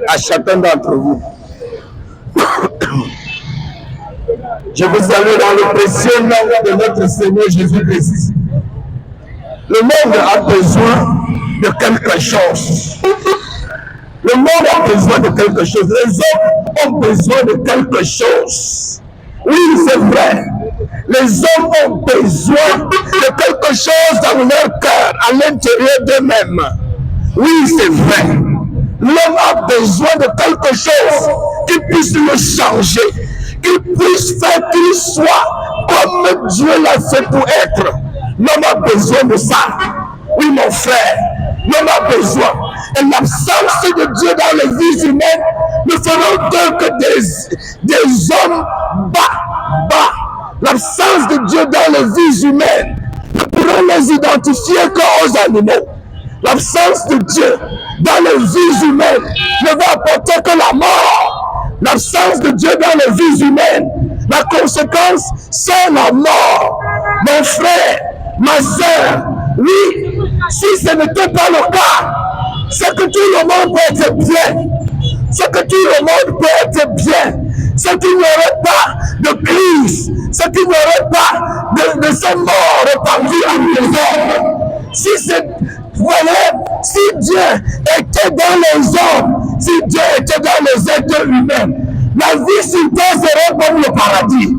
à chacun d'entre vous. Je vous salue dans le précieux nom de notre Seigneur Jésus-Christ. Le monde a besoin de quelque chose. Le monde a besoin de quelque chose. Les hommes ont besoin de quelque chose. Oui, c'est vrai. Les hommes ont besoin de quelque chose dans leur cœur, à l'intérieur d'eux-mêmes. Oui, c'est vrai. L'homme a besoin de quelque chose qui puisse le changer, qui puisse faire qu'il soit comme Dieu l'a fait pour être. L'homme a besoin de ça. Oui, mon frère, l'homme a besoin. Et l'absence de Dieu dans les vies humaines ne feront que des hommes bas. L'absence de Dieu dans les vies humaines ne pourront les identifier qu'aux animaux. L'absence de Dieu dans les vies humaines ne va apporter que la mort. L'absence de Dieu dans les vies humaines, la conséquence, c'est la mort. Mon frère, ma soeur, oui, si ce n'était pas le cas, c'est que tout le monde peut être bien. C'est que tout le monde peut être bien. C'est qu'il n'y aurait pas de crise. C'est qu'il n'y aurait pas de ces morts répandus en les hommes. Si Dieu était dans les hommes, si Dieu était dans les êtres humains, la vie sur terre serait comme le paradis.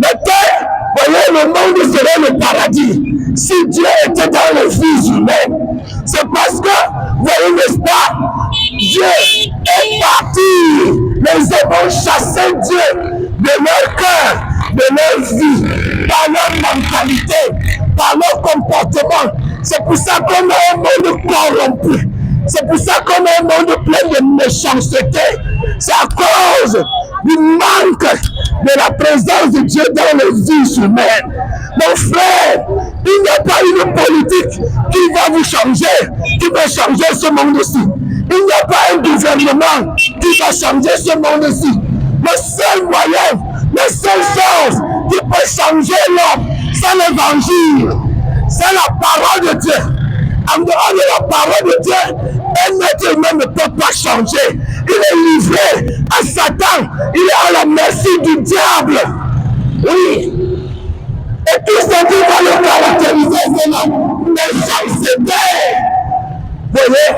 La terre, voyez, le monde serait le paradis. Si Dieu était dans les vies humaines, c'est parce que, voyez, n'est-ce pas, Dieu est parti. Les hommes ont chassé Dieu de leur cœur, de leur vie, par leur mentalité, par leur comportement. C'est pour ça qu'on a un monde corrompu. C'est pour ça qu'on a un monde plein de méchanceté. C'est à cause du manque de la présence de Dieu dans les vies humaines. Mon frère, il n'y a pas une politique qui va vous changer, qui va changer ce monde-ci. Il n'y a pas un gouvernement qui va changer ce monde-ci. Le seul moyen, la seule chose qui peut changer l'homme, c'est l'évangile. C'est la parole de Dieu. En dehors de la parole de Dieu, un être humain ne peut pas changer. Il est livré à Satan. Il est à la merci du diable. Oui. Et tout ce qui va le caractériser, c'est la méchanceté. Vous voyez,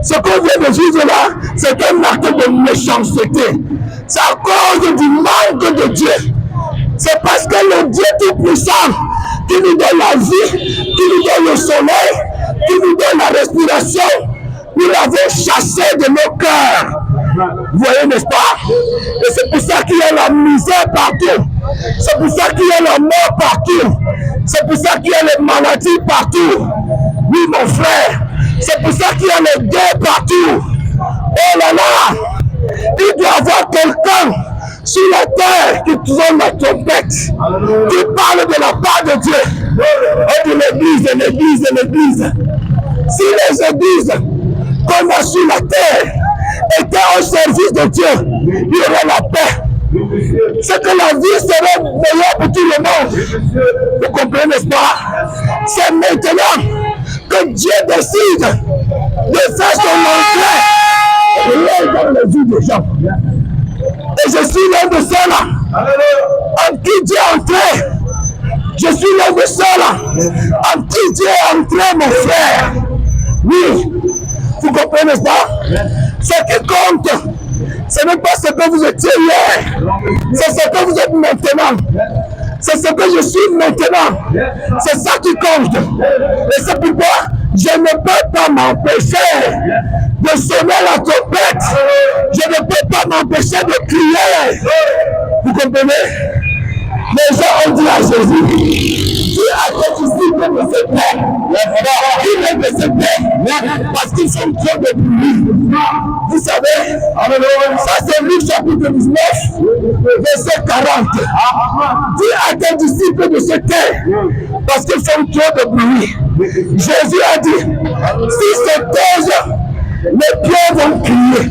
ce qu'on vient de vivre là, c'est un acte de méchanceté. C'est à cause du manque de Dieu. C'est parce que le Dieu Tout-Puissant qui nous donne la vie, qui nous donne le soleil, qui nous donne la respiration, nous l'avons chassé de nos cœurs. Vous voyez, n'est-ce pas? Et c'est pour ça qu'il y a la misère partout. C'est pour ça qu'il y a la mort partout. C'est pour ça qu'il y a les maladies partout. Oui, mon frère. C'est pour ça qu'il y a les guerres partout. Oh là là! Il doit y avoir quelqu'un sur la terre qui tourne la trompette, qui parle de la part de Dieu, et de l'église. Si les églises qu'on a sur la terre étaient au service de Dieu, il y aurait la paix. C'est que la vie serait meilleure pour tout le monde. Vous comprenez, n'est-ce pas? C'est maintenant que Dieu décide de faire son entrée dans la vie des gens. Et je suis l'un de ceux-là en qui Dieu est entré. Je suis l'un de ceux-là en qui Dieu est entré, mon frère. Oui, vous comprenez pas? Ce qui compte, ce n'est pas ce que vous étiez hier, c'est ce que vous êtes maintenant. C'est ce que je suis maintenant. C'est ça qui compte. Et c'est pourquoi je ne peux pas m'empêcher de sonner la trompette. Je ne peux pas m'empêcher de crier. Vous comprenez? Les gens ont dit à Jésus, qui a tes disciples de se taire? Il est de se taire parce qu'ils sont trop de bruit. Vous savez, ça c'est Luc chapitre 19, verset 40. Dis à tes disciples de se taire parce qu'ils font trop de bruit. Jésus a dit, si se taisent, les pierres vont crier.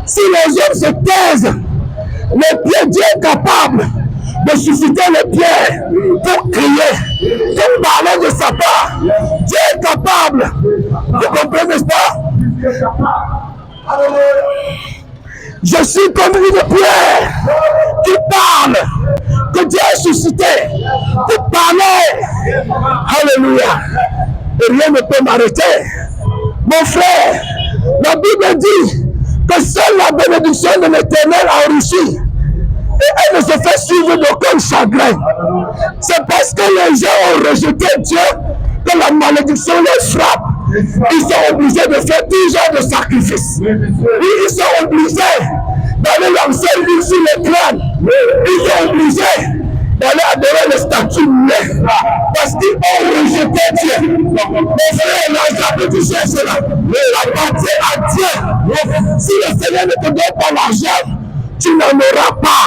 Si les hommes se taisent, les pierres, Dieu est capable de susciter les pierres pour crier, pour parler de sa part. Dieu est capable. Vous comprenez, n'est-ce pas? Je suis comme une pierre qui parle, que Dieu a suscité pour parler. Alléluia. Et rien ne peut m'arrêter. Mon frère, la Bible dit que seule la bénédiction de l'Éternel enrichit. Et elle ne se fait suivre d'aucun chagrin. C'est parce que les gens ont rejeté Dieu que la malédiction les frappe. Ils sont obligés de faire tout genre de sacrifices. Ils sont obligés d'aller lancer l'huile sur les crânes. Ils sont obligés d'aller adorer les statues muets. Parce qu'ils ont rejeté Dieu. Mes frères, l'argent que tu cherches là, il appartient à Dieu. Si le Seigneur ne te donne pas l'argent, tu n'en auras pas.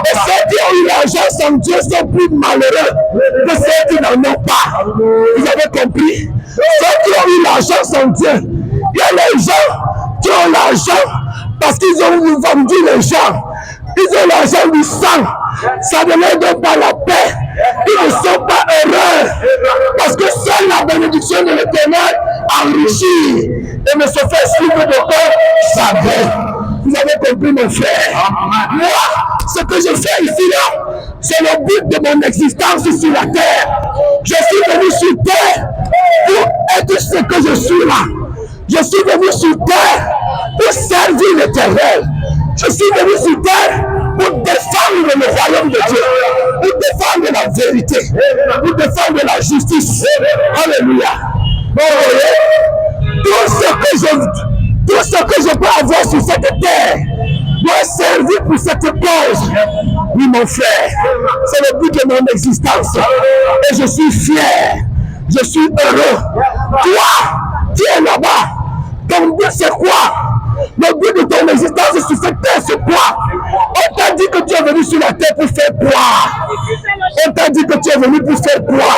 Et ceux qui ont eu l'argent sans Dieu sont plus malheureux que ceux qui n'en ont pas. Vous avez compris? Ceux qui ont eu l'argent sans Dieu, il y a les gens qui ont l'argent parce qu'ils ont vendu les gens. Ils ont l'argent du sang. Ça ne leur donne pas la paix. Ils ne sont pas heureux. Parce que seule la bénédiction de l'Éternel enrichit et ne se fait suivre d'aucun chagrin. Vous avez compris, mon frère? Moi, ce que je fais ici, là, c'est le but de mon existence sur la terre. Je suis venu sur terre pour être ce que je suis là. Je suis venu sur terre pour servir l'Éternel. Je suis venu sur terre pour défendre le royaume de Dieu, pour défendre la vérité, pour défendre la justice. Alléluia. Tout ce que je peux avoir sur cette terre doit servir pour cette cause. Oui, mon frère, c'est le but de mon existence. Et je suis fier, je suis heureux. Toi, qui es là-bas, ton but c'est quoi? Le but de ton existence sur cette terre, c'est quoi? On t'a dit que tu es venu sur la terre pour faire quoi? On t'a dit que tu es venu pour faire quoi?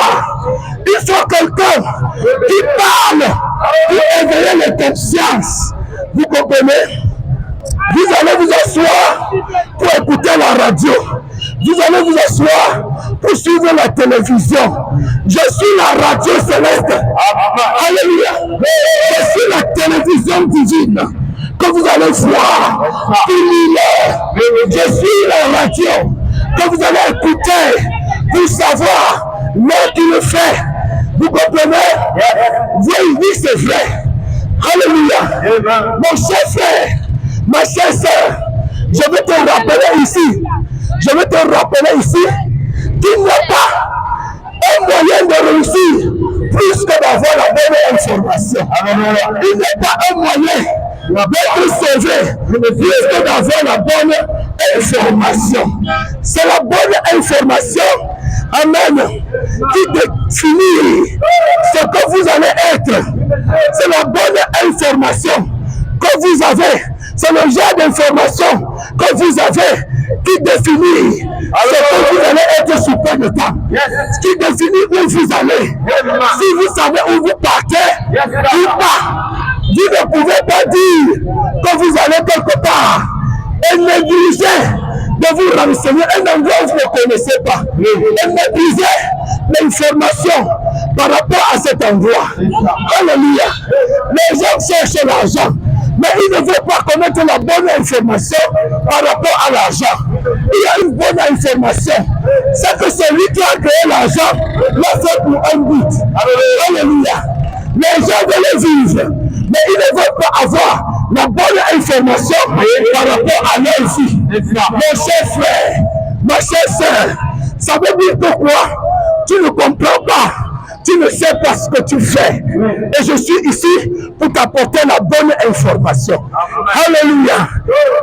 Il faut quelqu'un qui parle pour éveiller les consciences. Vous comprenez? Vous allez vous asseoir pour écouter la radio. Vous allez vous asseoir pour suivre la télévision. Je suis la radio céleste. Alléluia. Je suis la télévision divine que vous allez voir. Je suis la radio que vous allez écouter pour savoir l'heure qu'il fait. Vous comprenez? Oui, c'est vrai. Alléluia. Mon cher frère, ma chère sœur, je vais te rappeler ici. Je vais te rappeler ici qu'il n'y a pas un moyen de réussir plus que d'avoir la bonne information. Il n'y a pas un moyen d'être sauvé plus que d'avoir la bonne information. C'est la bonne information, amen, qui définit ce que vous allez être. C'est la bonne information que vous avez. C'est le genre d'information que vous avez qui définit ce que vous allez être sur peu de temps. Qui définit où vous allez. Si vous savez où vous partez ou pas, vous ne pouvez pas dire que vous allez quelque part et négliger de vous renseigner un endroit où vous ne connaissez pas. Et négliger l'information par rapport à cet endroit. Alléluia. Les gens cherchent l'argent, mais ils ne veulent pas connaître la bonne information par rapport à l'argent. Il y a une bonne information. C'est que celui qui a créé l'argent l'a fait pour un but. Alléluia. Les gens veulent vivre, mais ils ne veulent pas avoir la bonne information par rapport à leur vie. Mon cher frère, ma chère sœur, ça veut dire que quoi? Tu ne comprends pas. Tu ne sais pas ce que tu fais. Et je suis ici pour t'apporter la bonne information. Alléluia.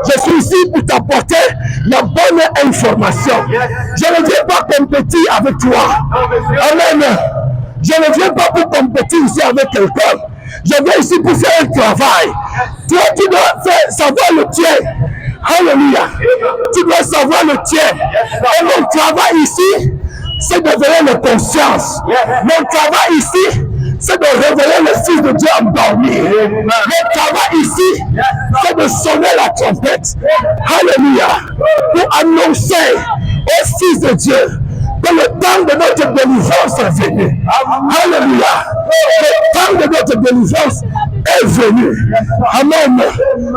Je suis ici pour t'apporter la bonne information. Je ne viens pas compétir avec toi. Amen. Je ne viens pas pour compétir ici avec quelqu'un. Je viens ici pour faire un travail. Toi, tu dois savoir le tien. Alléluia. Tu dois savoir le tien. Et mon travail ici, c'est de veiller la conscience. Mon travail ici, c'est de réveiller le Fils de Dieu endormi. Mon travail ici, c'est de sonner la trompette. Alléluia. Pour annoncer au Fils de Dieu que le temps de notre délivrance est venu. Alléluia. Le temps de notre délivrance est venu. Amen.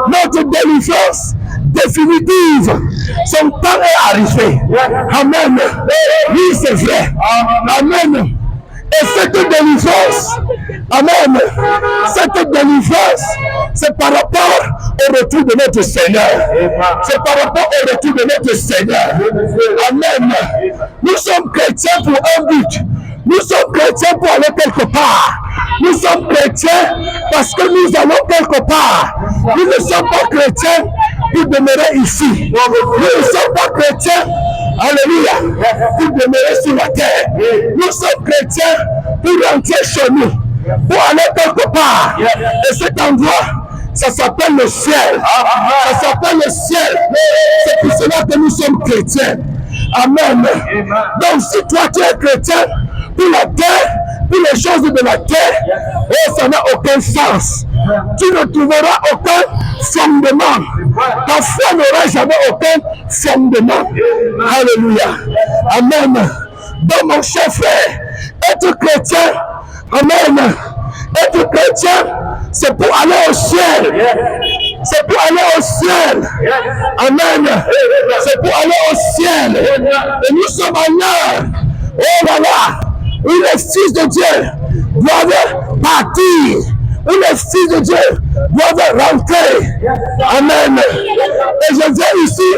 notre délivrance définitive. Son temps est arrivé. Amen. Oui, c'est vrai. Amen. Et cette délivrance, amen, cette délivrance, c'est par rapport au retour de notre Seigneur. C'est par rapport au retour de notre Seigneur. Amen. Nous sommes chrétiens pour un but. Nous sommes chrétiens pour aller quelque part. Nous sommes chrétiens parce que nous allons quelque part. Nous ne sommes pas chrétiens pour demeurer ici. Nous ne sommes pas chrétiens, alléluia, pour demeurer sur la terre. Nous sommes chrétiens pour rentrer chez nous, pour aller quelque part. Et cet endroit, ça s'appelle le ciel. Ça s'appelle le ciel. C'est pour cela que nous sommes chrétiens. Amen. Donc si toi tu es chrétien, pour la terre, pour les choses de la terre, et ça n'a aucun sens. Tu ne trouveras aucun fondement. Ta foi n'aura jamais aucun fondement. Alléluia. Amen. Donc mon cher frère, être chrétien, amen, être chrétien, c'est pour aller au ciel. C'est pour aller au ciel. Amen. C'est pour aller au ciel. Et nous sommes en l'heure. Oh là là. Où les fils de Dieu doivent partir. Où les fils de Dieu doivent rentrer. Amen. Et je viens ici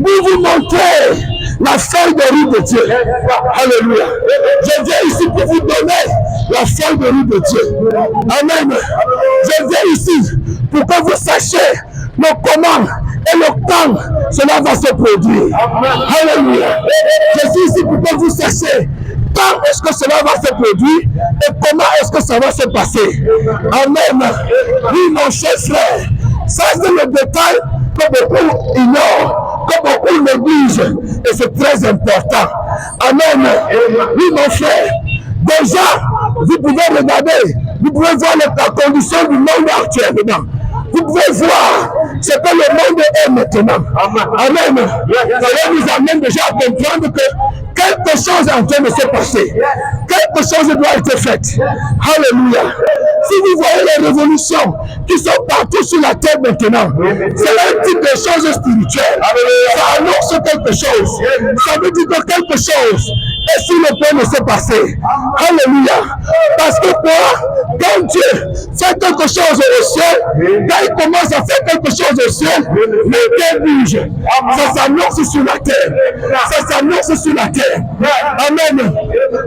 pour vous montrer la feuille de route de Dieu. Alléluia. Je viens ici pour vous donner la feuille de route de Dieu. Amen. Je viens ici pour que vous sachiez le comment et le quand cela va se produire. Alléluia. Je suis ici pour que vous sachiez quand est-ce que cela va se produire et comment est-ce que ça va se passer. Amen. Oui, mon cher frère, ça c'est le détail que beaucoup ignorent, que beaucoup négligent, et c'est très important. Amen. Oui, mon frère, déjà, vous pouvez regarder, vous pouvez voir la condition du monde actuellement. Vous pouvez voir ce que le monde est maintenant. Amen. Cela nous amène déjà à comprendre que quelque chose est en train de se passer. Quelque chose doit être fait. Alléluia. Si vous voyez les révolutions qui sont partout sur la terre maintenant, c'est un type de choses spirituelles. Ça annonce quelque chose. Ça veut dire que quelque chose est sur le point de se passer. Alléluia. Parce que quoi? Quand Dieu fait quelque chose au ciel, quand il commence à faire quelque chose au ciel, la terre bouge. Ça s'annonce sur la terre. Ça s'annonce sur la terre. Amen.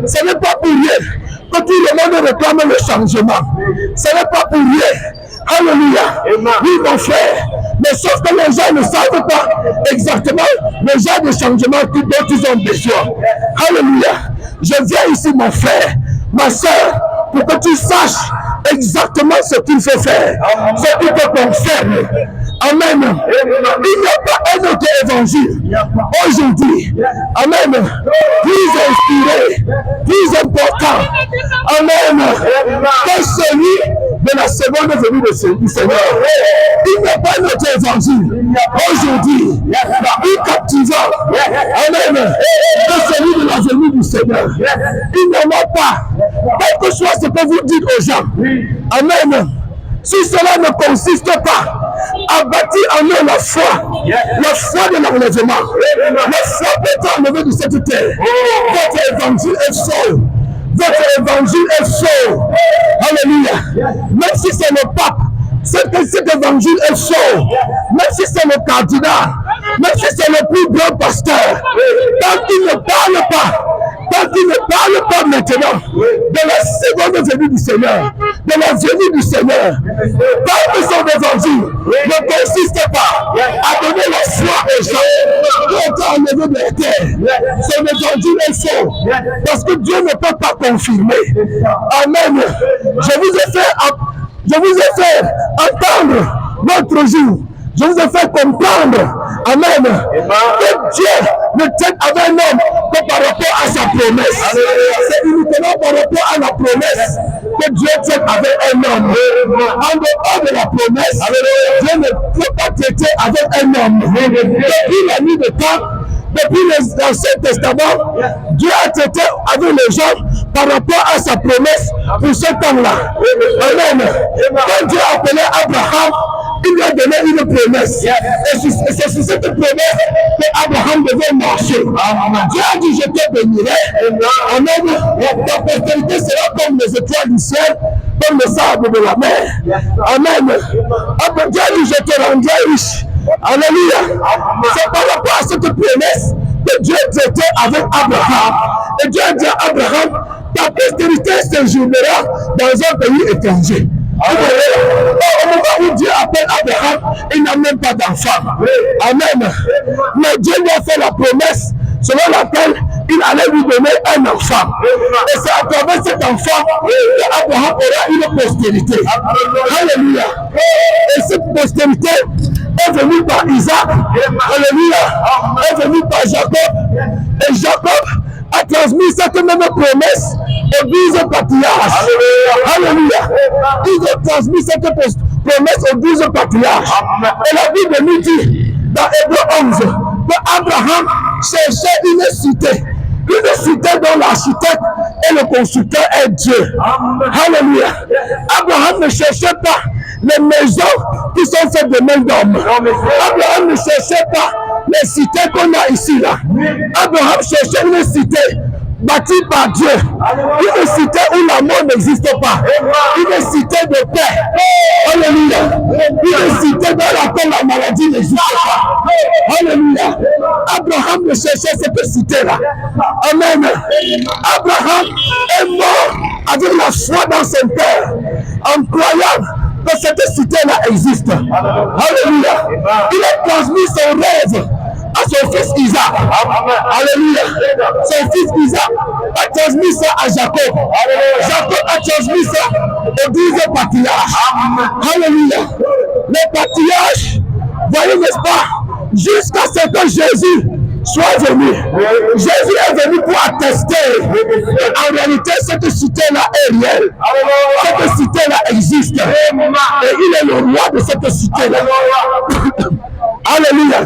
Ce n'est pas pour rien que tout le monde réclame le changement. Ce n'est pas pour rien. Alléluia. Oui, mon frère. Mais sauf que les gens ne savent pas exactement le genre de changement dont ils ont besoin. Alléluia. Je viens ici, mon frère, ma soeur, pour que tu saches exactement ce qu'il faut faire, ce qui te concerne. Amen. Il n'y a pas un autre évangile aujourd'hui. Amen. Plus inspiré, plus important. Amen. Que celui de la seconde venue du Seigneur. Il n'y a pas un autre évangile aujourd'hui plus captivant. Amen. Que celui de la venue du Seigneur. Il n'y en a pas. Quel que soit ce que vous dites aux gens. Amen. Si cela ne consiste pas à bâtir en eux la foi de l'enlèvement, la foi peut être enlevée de cette terre. Votre évangile est faux. Votre évangile est faux. Alléluia. Même si c'est le pape, cet évangile est faux. Même si c'est le cardinal, même si c'est le plus grand pasteur, tant qu'il ne parle pas, tant qu'il ne parle pas maintenant de la seconde venue du Seigneur, de la venue du Seigneur, tant que son évangile ne consiste pas à donner la foi aux gens qui ont enlevé de la terre, son évangile est faux, parce que Dieu ne peut pas confirmer. Amen. Je vous ai fait entendre l'autre jour. Je vous ai fait comprendre, amen, que Dieu ne traite avec un homme que par rapport à sa promesse. C'est uniquement par rapport à la promesse que Dieu traite avec un homme. En dehors de la promesse, Dieu ne peut pas traiter avec un homme. Depuis la nuit de temps, depuis l'Ancien Testament, Dieu a traité avec les gens par rapport à sa promesse pour ce temps-là. Amen. Quand Dieu a appelé Abraham, promesse. Et c'est sur cette promesse qu'Abraham devait marcher. Dieu a dit, je te bénirai. Amen. Ta postérité sera comme les étoiles du ciel, comme le sable de la mer. Amen. Dieu a dit, je te rendrai riche. Alléluia. C'est par rapport à cette promesse que Dieu traitait avec Abraham. Et Dieu a dit à Abraham, ta postérité séjournera dans un pays étranger. Au moment où Dieu appelle Abraham, il n'a même pas d'enfant. Amen. Mais Dieu lui a fait la promesse selon laquelle il allait lui donner un enfant. Et c'est à travers cet enfant qu'Abraham aura une postérité. Alléluia. Et cette postérité est venue par Isaac. Alléluia. Est venue par Jacob. Et Jacob a transmis cette même promesse aux 12 patriarches. Alléluia. Ils ont transmis cette promesse aux 12 patriarches. Et la Bible nous dit dans Hébreux 11 que Abraham cherchait une cité dont l'architecte et le constructeur est Dieu. Alléluia. Abraham ne cherchait pas les maisons qui sont faites de main d'homme. Abraham ne cherchait pas les cités qu'on a ici là. Abraham cherchait une cité bâtie par Dieu. Une cité où la mort n'existe pas. Une cité de paix. Alléluia. Une cité dans laquelle la maladie n'existe pas. Alléluia. Abraham ne cherchait cette cité-là. Amen. Abraham est mort avec la foi dans son père, en croyant que cette cité-là existe. Alléluia. Il a transmis son rêve à son fils Isaac. Alléluia. Son fils Isaac a transmis ça à Jacob. Jacob a transmis ça aux 12 patriarches. Alléluia. Les patriarches, voyez, n'est-ce pas, jusqu'à ce que Jésus soit venu. Jésus est venu pour attester qu'en réalité cette cité-là est réelle. Cette cité-là existe. Et il est le roi de cette cité-là. Alléluia.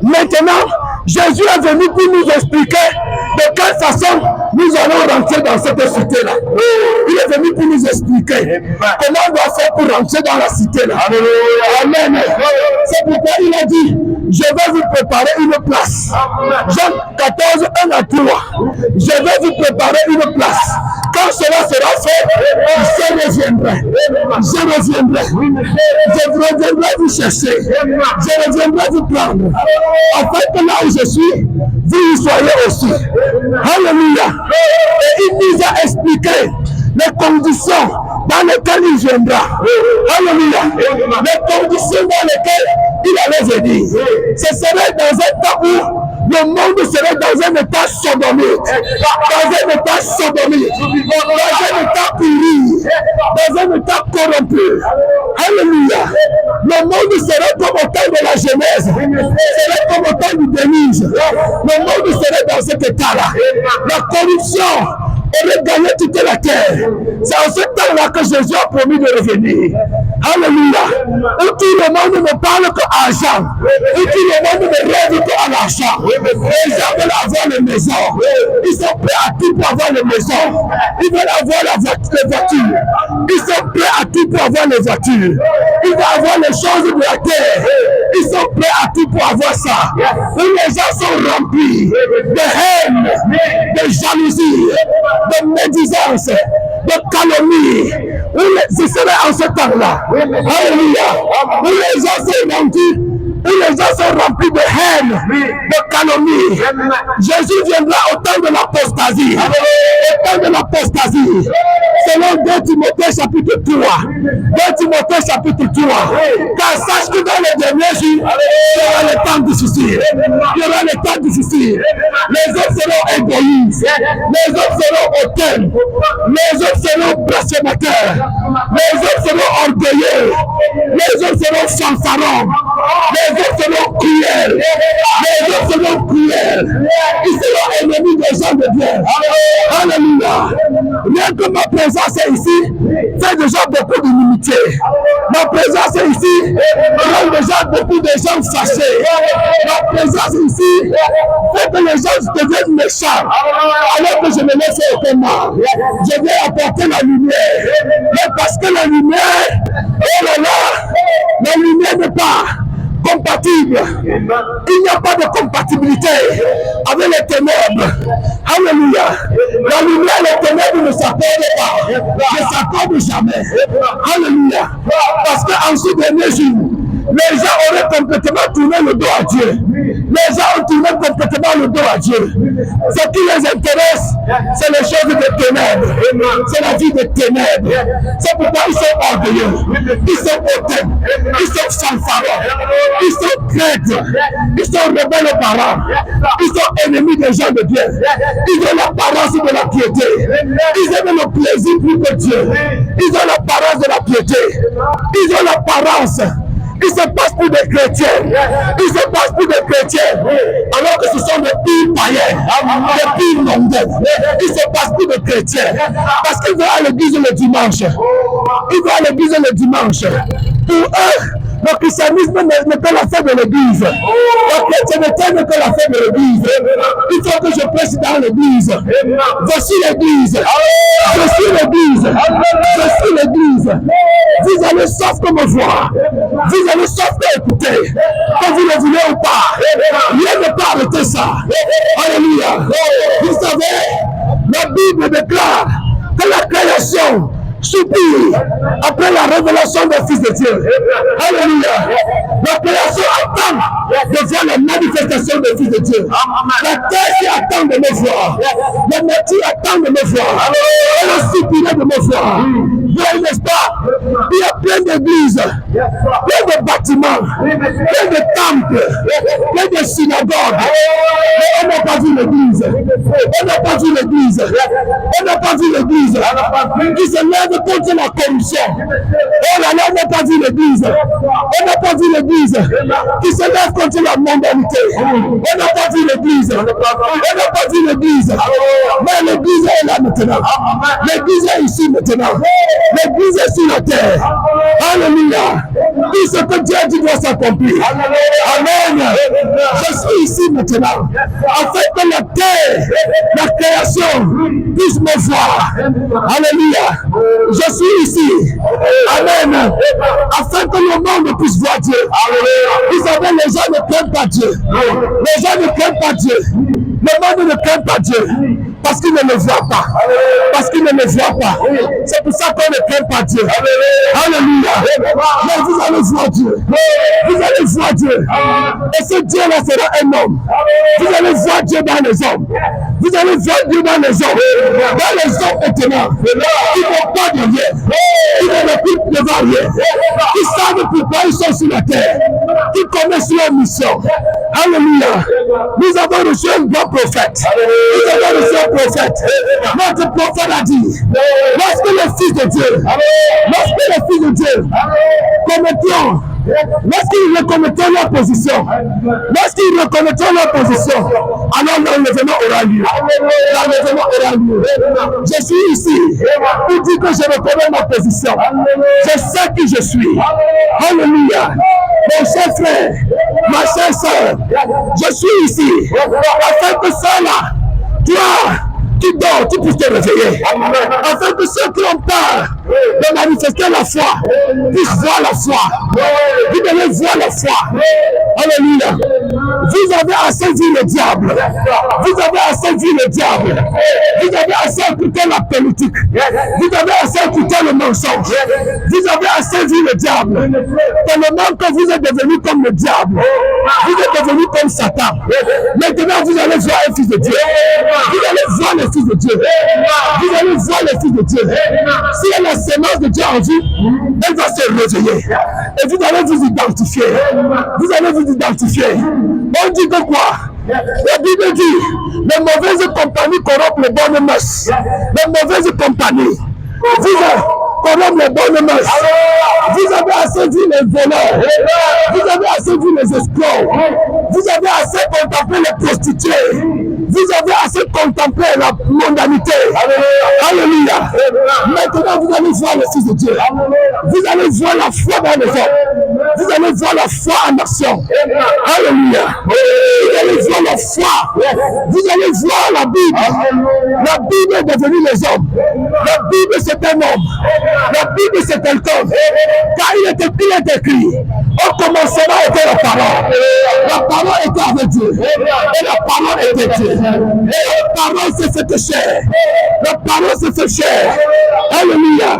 Maintenant, Jésus est venu pour nous expliquer de quelle façon nous allons rentrer dans cette cité-là. Il est venu pour nous expliquer comment on doit faire pour rentrer dans la cité-là. Amen. C'est pourquoi il a dit, je vais vous préparer une place. Jean 14, 1 à 3. Je vais vous préparer une place. Quand cela sera fait, je reviendrai. Je reviendrai. Je reviendrai vous chercher. Je reviendrai vous prendre. Afin que là où je suis, vous y soyez aussi. Alléluia. Et il nous a expliqué les conditions dans lesquelles il viendra. Alléluia. Les conditions dans lesquelles il allait venir. Ce serait dans un temps où le monde serait dans un état sodomique, dans un état sodomique, dans un état puri, dans un état corrompu. Alléluia. Le monde serait comme au temps de la Genèse, serait comme au temps du déluge. Le monde serait dans cet état-là. La corruption aurait gagné toute la terre. C'est en ce temps-là que Jésus a promis de revenir. Alléluia. Où tout le monde ne parle qu'argent. Où tout le monde ne rêve qu'à l'argent. Les gens veulent avoir les maisons. Ils sont prêts à tout pour avoir les maisons. Ils veulent avoir les voitures. Ils sont prêts à tout pour avoir les voitures. Ils veulent avoir les choses de la terre. Ils sont prêts à tout pour avoir ça. Où les gens sont remplis de haine, de jalousie, de médisance, de calomnie. Ce serait en ce temps-là. Alléluia. Où les gens sont remplis. Où les gens sont remplis de haine, de calomnie. Jésus viendra au temps de l'apostasie. Au temps de l'apostasie. Selon 2 Timothée chapitre 3. 2 Timothée chapitre 3. Car sache que dans les derniers jours, il y aura les temps difficiles. Il y aura les temps difficiles. Les autres seront égoïstes. Les autres seront hautains. Les autres seront blasphémateurs. Les autres seront orgueilleux. Les autres seront fanfarons. Les autres seront cruels. Les autres seront cruels. Ils seront ennemis des gens de Dieu. Alléluia. Rien que ma présence ici fait déjà beaucoup d'humilité. Ma présence ici rend déjà beaucoup de gens fâchés. Ma présence ici fait que les gens deviennent méchants. Alors que je ne l'ai fait aucunement. Je viens apporter la lumière. Mais parce que la lumière, oh là là, la lumière n'est pas Il n'y a pas de compatibilité avec les ténèbres. Alléluia. La lumière et les ténèbres ne s'accordent pas. Ne s'accordent jamais. Alléluia. Parce qu'en ce dernier jour, les gens auraient complètement tourné le dos à Dieu. Les gens ont tourné complètement le dos à Dieu. Ce qui les intéresse, c'est les choses des ténèbres. C'est la vie des ténèbres. C'est pourquoi ils sont orgueilleux. Ils sont hautains. Ils sont fanfarons. Ils sont crêtes. Ils sont rebelles aux parents. Ils sont ennemis des gens de Dieu. Ils ont l'apparence de la piété. Ils aiment le plaisir plus que Dieu. Ils ont l'apparence de la piété. Ils ont l'apparence. Ils se passent pour des chrétiens. Ils se passent pour des chrétiens. Alors que ce sont des pires païens, des pires mondains. Ils se passent pour des chrétiens. Parce qu'ils vont à l'église le dimanche. Ils vont à l'église le dimanche. Pour eux, le christianisme n'est que l'affaire de l'église. La chrétienté n'est que l'affaire de l'église. Il faut que je prêche dans l'église. Voici l'église. Je suis l'église. Je suis l'église. Vous allez sauf que me voir. Vous allez sauf que écouter. Que vous le voulez ou pas. Rien ne peut arrêter ça. Alléluia. Vous savez, la Bible déclare que la création soupire après la révélation des fils de Dieu. Alléluia. La création attend de voir la manifestation des fils de Dieu. La terre attend de me voir. La nature attend de me voir. Elle a soupiré de me voir. Vous n'est-ce pas? Il y a plein d'églises, plein de bâtiments, plein de temples, plein de synagogues. Mais on n'a pas vu l'église. On n'a pas vu l'église. On n'a pas vu l'église. Qui se lève contre la corruption. Oh là là, on n'a pas vu l'église. On n'a pas vu l'église qui se lève contre la mondanité. On n'a pas vu l'église. On n'a pas vu l'église. Mais l'église est là maintenant. L'église est ici maintenant. L'église est sur la terre. Alléluia. Tout ce que Dieu a dit doit s'accomplir. Amen. Je suis ici maintenant. Afin que la terre, la création puisse me voir. Alléluia. Je suis ici. Amen. Afin que le monde puisse voir Dieu. Vous savez, les gens ne craignent pas Dieu. Les gens ne craignent pas Dieu. Le monde ne craint pas Dieu. Parce qu'il ne le voit pas. Parce qu'il ne le voit pas. C'est pour ça qu'on ne craint pas Dieu. Alléluia. Mais vous allez voir Dieu. Vous allez voir Dieu. Et ce Dieu-là sera un homme. Vous allez voir Dieu dans les hommes. Vous allez voir Dieu dans les hommes. Dans les hommes maintenant. Ils n'ont pas de rien. Ils ne recrutent devant rien. Ils savent pourquoi ils sont sur la terre. Ils connaissent leur mission. Alléluia. Nous avons reçu un grand prophète. Nous avons reçu un prophète. Notre prophète a dit, lorsque le Fils de Dieu, commettront, lorsqu'ils reconnaîtront leur position, alors l'enlèvement aura lieu. L'enlèvement aura lieu. Je suis ici pour dire que je reconnais ma position. Je sais qui je suis. Alléluia. Mon cher frère, ma chère soeur, je suis ici afin que cela, toi, qui dors, tu puisses te réveiller. Afin que ceux qui ont peur de manifester la foi puissent voir la foi. Vous devez voir la foi. Alléluia. Vous avez assez vu le diable. Vous avez assez vu le diable. Vous avez assez écouté la politique. Vous avez assez écouté le mensonge. Vous avez assez vu le diable. Tellement que vous êtes devenu comme le diable. Vous êtes devenu comme Satan. Maintenant, vous allez voir un fils de Dieu. Vous allez voir le fils de Dieu. Vous allez voir le fils de Dieu. Si elle a la sémence de Dieu en vous, elle va se réveiller. Et vous allez vous identifier. Vous allez vous identifier. On dit que quoi? La Bible dit, les mauvaises compagnies corrompent les bonnes mœurs. Les mauvaises compagnies corrompent les bonnes mœurs. Vous avez assez vu les voleurs. Vous avez assez vu les escrocs. Vous avez assez contemplé les prostituées. Vous avez assez contemplé la mondanité. Alléluia. Maintenant, vous allez voir le Fils de Dieu. Vous allez voir la foi dans les hommes. Vous allez voir la foi en action. Alléluia. Vous allez voir la foi. Vous allez voir la Bible. La Bible est devenue les hommes. La Bible c'est un homme. La Bible c'est quelqu'un. Car il est écrit. Au commencement était la parole. La parole était avec Dieu. Et la parole était Dieu. Et la parole s'est faite chair. La parole s'est faite chair. Alléluia.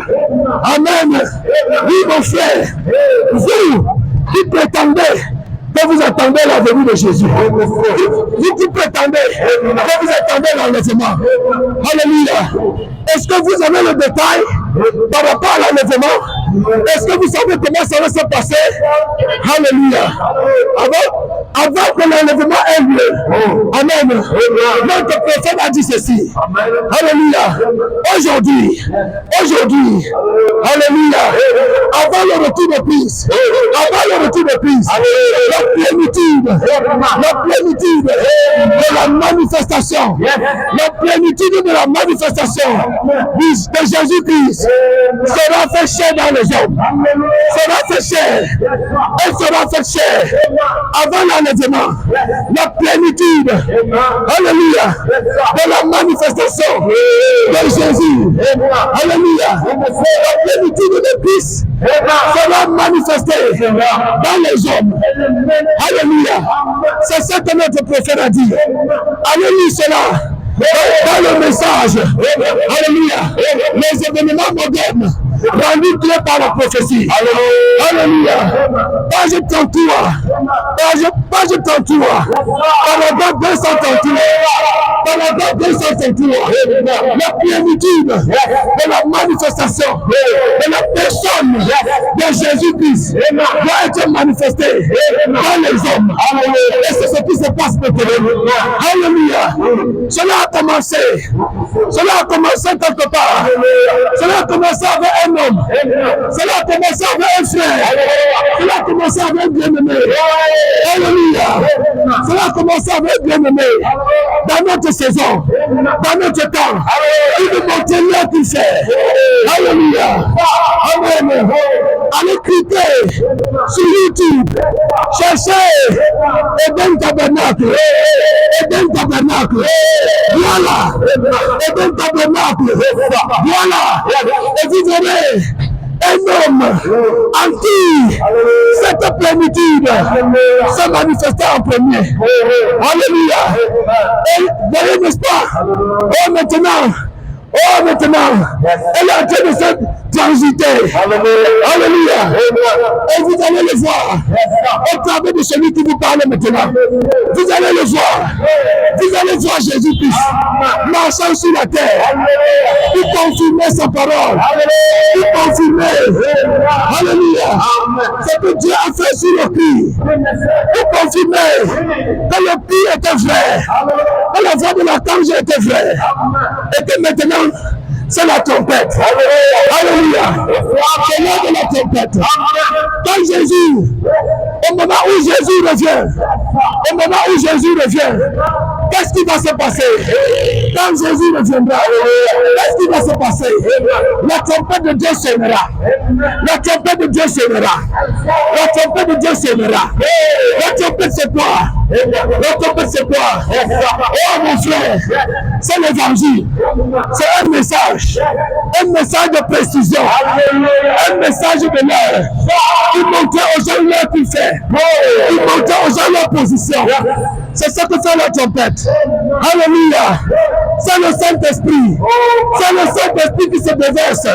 Amen. Oui, mon frère. Vous qui prétendez que vous attendez la venue de Jésus. Vous qui prétendez que vous attendez l'enlèvement. Alléluia. Est-ce que vous avez le détail par rapport à l'enlèvement? Est-ce que vous savez comment ça va se passer? Alléluia. Avant que l'enlèvement ait lieu. Amen. Notre prophète a dit ceci. Alléluia. Aujourd'hui. Alléluia. Avant le retour de Christ. La plénitude de la manifestation. La plénitude de la manifestation de Jésus-Christ sera fait chair dans les hommes. Sera fait chair. Elle sera fait chair avant l'enlèvement. La plénitude, alléluia, de la manifestation de Jésus. Alléluia. La plénitude de Christ sera manifestée dans les hommes. Alléluia. C'est ça que notre prophète a dit. Alléluia, cela. Dans le message, alléluia, les événements modernes rendus clés par la prophétie. Alléluia. Page 33, page 33, paragraphe 233, paragraphe 233, la plénitude de la manifestation de la personne de Jésus-Christ doit être manifestée dans les hommes. Et c'est ce qui se passe maintenant. Alléluia. Cela a commencé quelque part. Cela a commencé avec un homme. Cela a commencé avec un frère. Cela a commencé avec un bien-aimé. Alléluia. Cela a commencé avec un bien-aimé. Dans notre saison, dans notre temps, il nous montre là qu'il fait. Alléluia. Amen. Allez cliquer sur YouTube. Cherchez Eden Tabernacle. Eden Tabernacle. Voilà. Eden Tabernacle. Voilà. Et vous verrez un homme en qui cette plénitude se manifestait en premier. Alléluia. Et voyez, n'est-ce pas? Oh, maintenant, elle est en train de se transiter. Alléluia. Et vous allez le voir au travers de celui qui vous parle maintenant. Vous allez le voir. Vous allez voir Jésus-Christ marchant sur la terre. Il confirmait sa parole. Il confirmait. Alléluia. Ce que Dieu a fait sur le cri. Il confirmait que le cri était vrai. Que la voix de l'archange était vraie. Et que maintenant, c'est la trompette. Alléluia. C'est l'heure de la trompette. Quand Jésus, au moment où Jésus revient, qu'est-ce qui va se passer? Quand Jésus reviendra, qu'est-ce qui va se passer? La trompette de Dieu sonnera. La trompette de Dieu sonnera. La trompette de Dieu sonnera. La trompette c'est quoi? La trompette c'est quoi? Oh mon frère, c'est l'évangile. C'est un message de précision, un message de l'heure. Il montrait aux gens l'heure qu'il fait. Il montrait aux gens leur position. C'est ce que fait la trompette. Alléluia. C'est le Saint-Esprit. C'est le Saint-Esprit qui se déverse.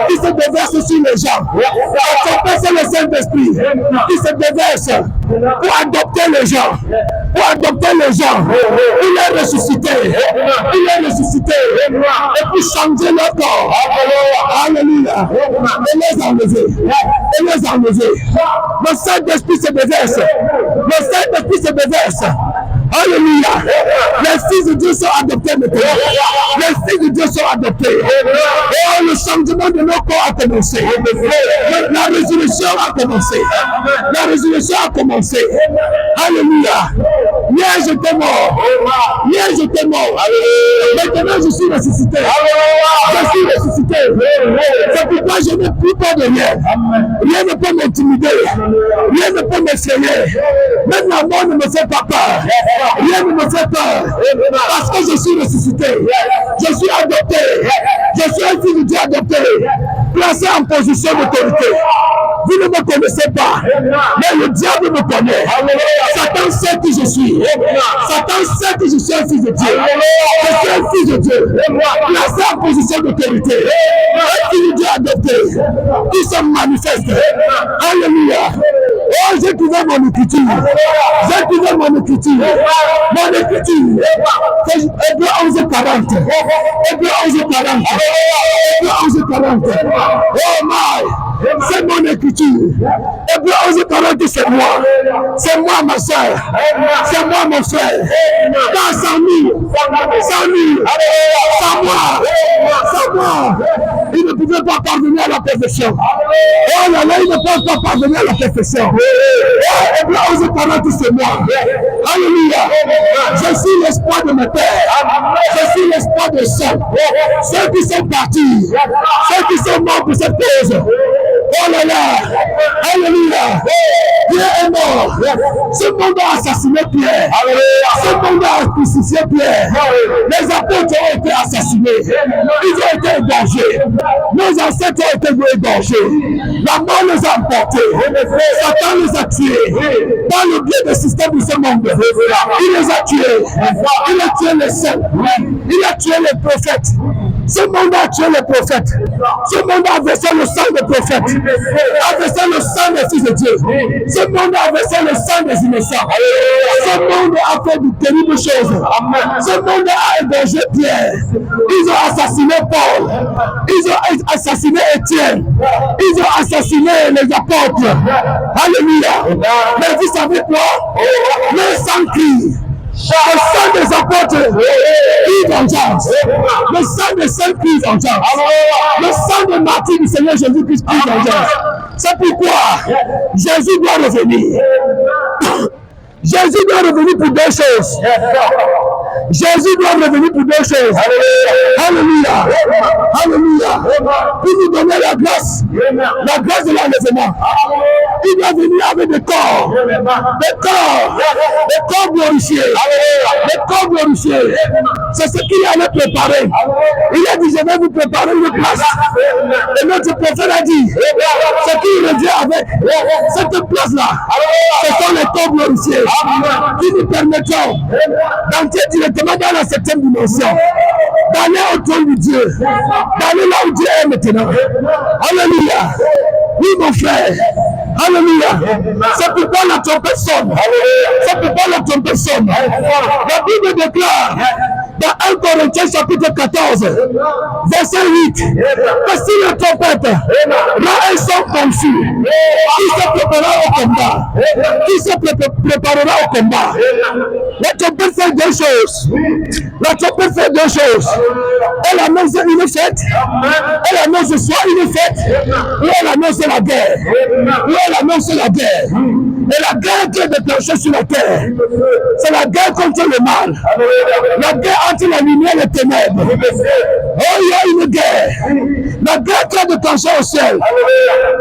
Qui se déverse sur les gens. La trompette, c'est le Saint-Esprit qui se déverse pour adopter les gens. Pour adopter les gens. Il est ressuscité. Il est ressuscité. Et pour changer leur corps. Alléluia. Et les enlever. Et les enlever. Le Saint-Esprit se déverse. Le Saint-Esprit se déverse. Alléluia. Les fils de Dieu sont adoptés maintenant. Les fils de Dieu sont adoptés. Et le changement de nos corps a commencé. La résurrection a commencé. La résurrection a commencé. Alléluia. Hier j'étais mort. Hier j'étais mort. Maintenant je suis ressuscité. Je suis ressuscité. C'est pourquoi je n'ai plus peur de rien. Rien ne peut m'intimider. Rien ne peut m'effrayer. Même la mort ne me fait pas peur. Rien ne me fait peur. Parce que je suis ressuscité. Je suis adopté. Je suis un fils de Dieu adopté. Placé en position d'autorité. Vous ne me connaissez pas, mais le diable me connaît. Satan sait qui je suis. Satan sait que je suis un fils de Dieu. Je suis un fils de Dieu, placé en position d'autorité. Un fils de Dieu adopté, qui se manifeste. Alléluia. Oh, j'ai trouvé mon écriture. J'ai trouvé mon écriture. Mon écriture. Hébreux 11:40. Hébreux 11:40. Hébreux 11:40. Oh my. C'est mon écriture. Hébreux 11:40, c'est moi. C'est moi, ma soeur. C'est moi, mon frère. Dans 100 000. 100 000. Sans moi. Sans moi. Il ne pouvait pas parvenir à la perfection. Oh là là, il ne peut pas parvenir à la perfection. Hébreux 11:40, c'est moi. Alléluia. Je suis l'espoir de mes pères. Je suis l'espoir de ceux. Ceux qui sont partis. Ceux qui sont morts pour cette cause. Oh là là. Alléluia. Pierre est mort. Ce monde a assassiné Pierre. Ce monde a crucifié Pierre. Les apôtres ont été assassinés. Ils ont été égorgés. Nos ancêtres ont été égorgés. La mort les a emportés. Satan les a tués. Dans le biais du système de ce monde. Il les a tués. Il a tué les saints. Il a tué les prophètes. Ce monde a tué les prophètes. Ce monde a versé le sang des prophètes. A versé le sang des fils de Dieu. Ce monde a versé le sang des innocents. Ce monde a fait de terribles choses. Ce monde a égorgé Pierre. Ils ont assassiné Paul. Ils ont assassiné Étienne. Ils ont assassiné les apôtres. Alléluia. Mais vous savez quoi? Le sang crie. Le sang des apôtres crie vengeance. Le sang des saints crie vengeance. Le sang de martyrs du Seigneur Jésus-Christ crie vengeance. C'est pourquoi Jésus doit revenir. Jésus doit revenir pour deux choses. Jésus doit revenir pour deux choses. Alléluia. Alléluia. Pour nous donner la grâce de l'enlèvement. Il doit venir avec des corps. Des corps glorifiés. Des corps glorifiés. C'est ce qu'il allait préparer. Il a dit, je vais vous préparer une place. Et notre prophète a dit, ce qu'il revient avec cette place-là, ce sont les corps glorifiés qui nous permettront d'entrer directement dans la septième dimension, d'aller au trône de Dieu, d'aller là où Dieu est maintenant. Alléluia. Oui, mon frère. Alléluia. C'est pourquoi la trompette sonne. C'est pourquoi la trompette sonne. La Bible déclare dans 1 Corinthiens chapitre 14, verset 8, que si la trompette rend un son confus, qui se préparera au combat. Qui se préparera au combat. La trompette fait deux choses. La trompette fait deux choses. Elle annonce une fête. Elle annonce soit une fête, ou elle annonce la guerre. Ou elle annonce la guerre. Et la guerre qui est déclenchée sur la terre, c'est la guerre contre le mal. La guerre entre la lumière et les ténèbres. Oh, il y a une guerre. La guerre qui est déclenchée au ciel.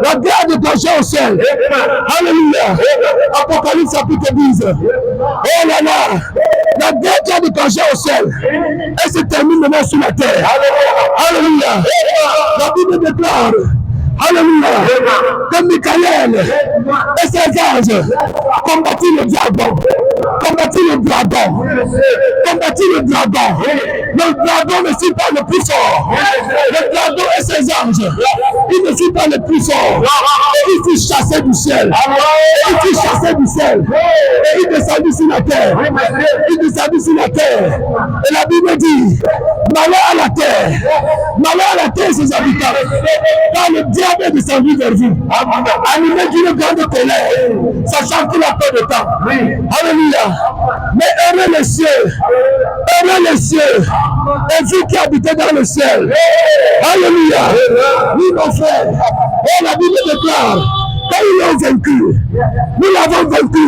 La guerre déclenchée au ciel. Alléluia. Apocalypse chapitre 10. Oh là là. La guerre qui est déclenchée au ciel. Elle se termine maintenant sur la terre. Alléluia. La Bible déclare. Alléluia. Que Michael et ses anges combattent le dragon. Combattent le dragon. Combattent le dragon. Le dragon ne suit pas le plus fort. Le dragon et ses anges, ils ne suivent pas le plus fort. Il fut chassé du ciel. Il fut chassé du ciel. Et il descendit sur la terre. Il descendit sur la terre. Et la Bible dit, malheur à la terre. Malheur à la terre et ses habitants. Car le diable est descendu vers vous, animé d'une grande colère, sachant qu'il a peu de temps. Alléluia. Mais heureux les cieux, et vous qui habitez dans le ciel. Alléluia. Oui, mon frère. Et la Bible déclare Quand ils l'ont vaincu, nous l'avons vaincu.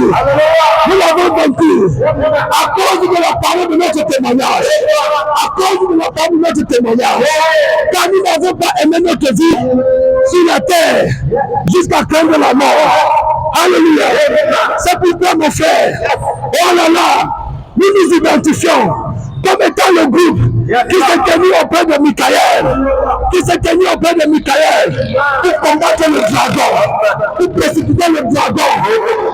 Nous l'avons vaincu. À cause de la parole de notre témoignage. À cause de la parole de notre témoignage. Car nous n'avons pas aimé notre vie sur la terre jusqu'à craindre la mort. Alléluia. C'est pourquoi, mon frère, oh là là, nous nous identifions comme étant le groupe qui s'est tenu auprès de Michael, pour combattre le dragon, pour précipiter le dragon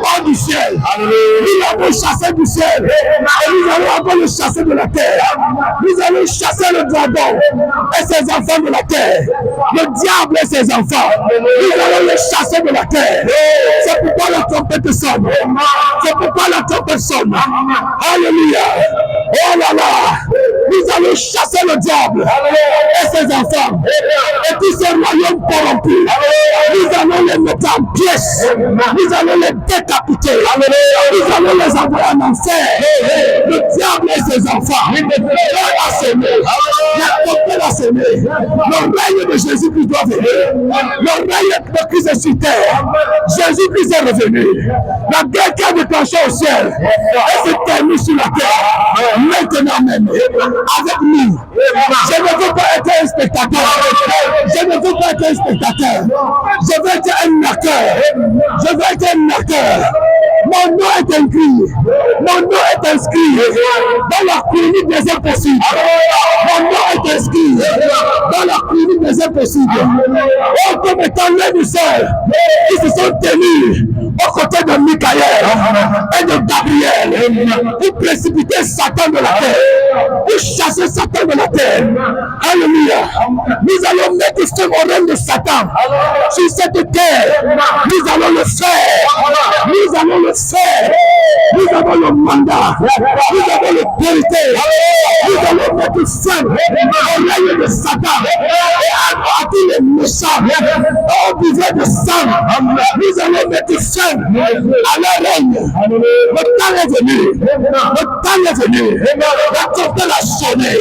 hors du ciel. Nous l'avons chassé du ciel et nous allons encore le chasser de la terre. Nous allons chasser le dragon et ses enfants de la terre, le diable et ses enfants. Nous allons les chasser de la terre. C'est pourquoi la trompette sonne. C'est pourquoi la trompette sonne. Alléluia. Oh là là. Nous allons chasser le diable et ses enfants et tous ces royaumes corrompus. Nous allons les mettre en pièces. Nous allons les décapiter. Nous allons les envoyer en enfer. Le diable et ses enfants. Dieu a semé. La trompette a semé. Le règne de Jésus-Christ doit venir. Le règne de Christ est sur terre. Jésus-Christ est revenu. La guerre qui a déclenché au ciel et se termine sur la terre. Maintenant même. Avec nous. Je ne veux pas être un spectateur. Je ne veux pas être un spectateur. Je veux être un acteur. Je veux être un acteur. Mon nom est inscrit. Mon nom est inscrit dans la clinique des impossibles. Mon nom est inscrit dans la clinique des impossibles. Oh, comme étant l'un des seuls qui se sont tenus aux côtés de Michael et de Gabriel pour précipiter Satan de la terre, pour chasser Satan de la terre. Alléluia. Nous allons mettre fin au règne de Satan sur cette terre. Nous allons le faire. Nous allons le faire. Nous avons le mandat. Nous avons l'autorité. Nous allons mettre fin au règne de Satan et à tous les méchants au buveur de sang. Nous allons mettre fin à leur règne. Le temps est venu. Le temps est venu. La trompette a sonné.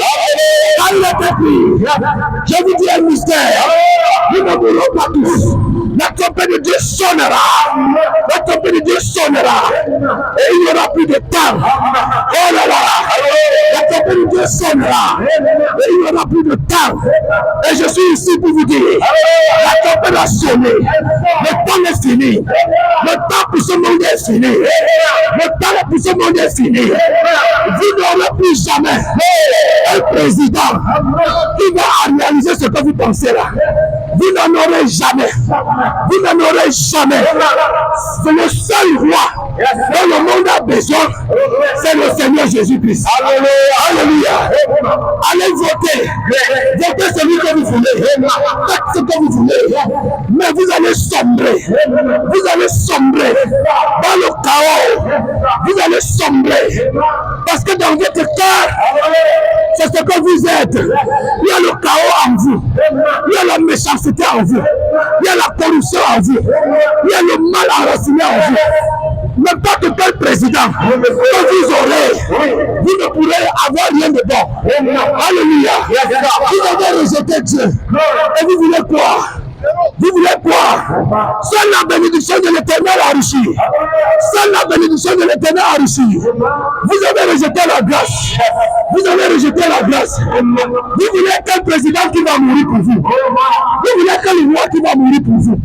Quand il était pris, je vous dis un mystère. Nous ne mourrons pas tous. La trompette de Dieu sonnera. La trompette de Dieu sonnera. Et il n'y aura plus de temps. Oh là là. La trompette de Dieu sonnera. Et il n'y aura plus de temps. Et je suis ici pour vous dire. La trompette a sonné. Le temps est fini. Le temps pour ce monde est fini. Le temps pour ce monde est fini. Vous n'aurez plus jamais un président qui va réaliser ce que vous pensez là. Vous n'en aurez jamais. Vous n'en aurez jamais. C'est le seul roi dont le monde a besoin. C'est le Seigneur Jésus-Christ. Alléluia. Allez voter. Votez celui que vous voulez. Faites ce que vous voulez. Mais vous allez sombrer. Vous allez sombrer dans le chaos. Vous allez sombrer. Parce que dans votre cœur, c'est ce que vous êtes. Il y a le chaos en vous. Il y a la méchanceté en vous. Il y a la corruption en vous. Il y a le mal enraciné en vous. N'importe quel président que vous aurez, vous ne pourrez avoir rien de bon. Alléluia. Vous avez rejeté Dieu. Et vous voulez quoi? Vous voulez quoi? Seule la bénédiction de l'Éternel enrichit. Seule la bénédiction de l'Éternel enrichit. Vous avez rejeté la grâce. Vous avez rejeté la grâce. Vous voulez qu'un président qui va mourir pour vous. Vous voulez qu'un roi qui va mourir pour vous.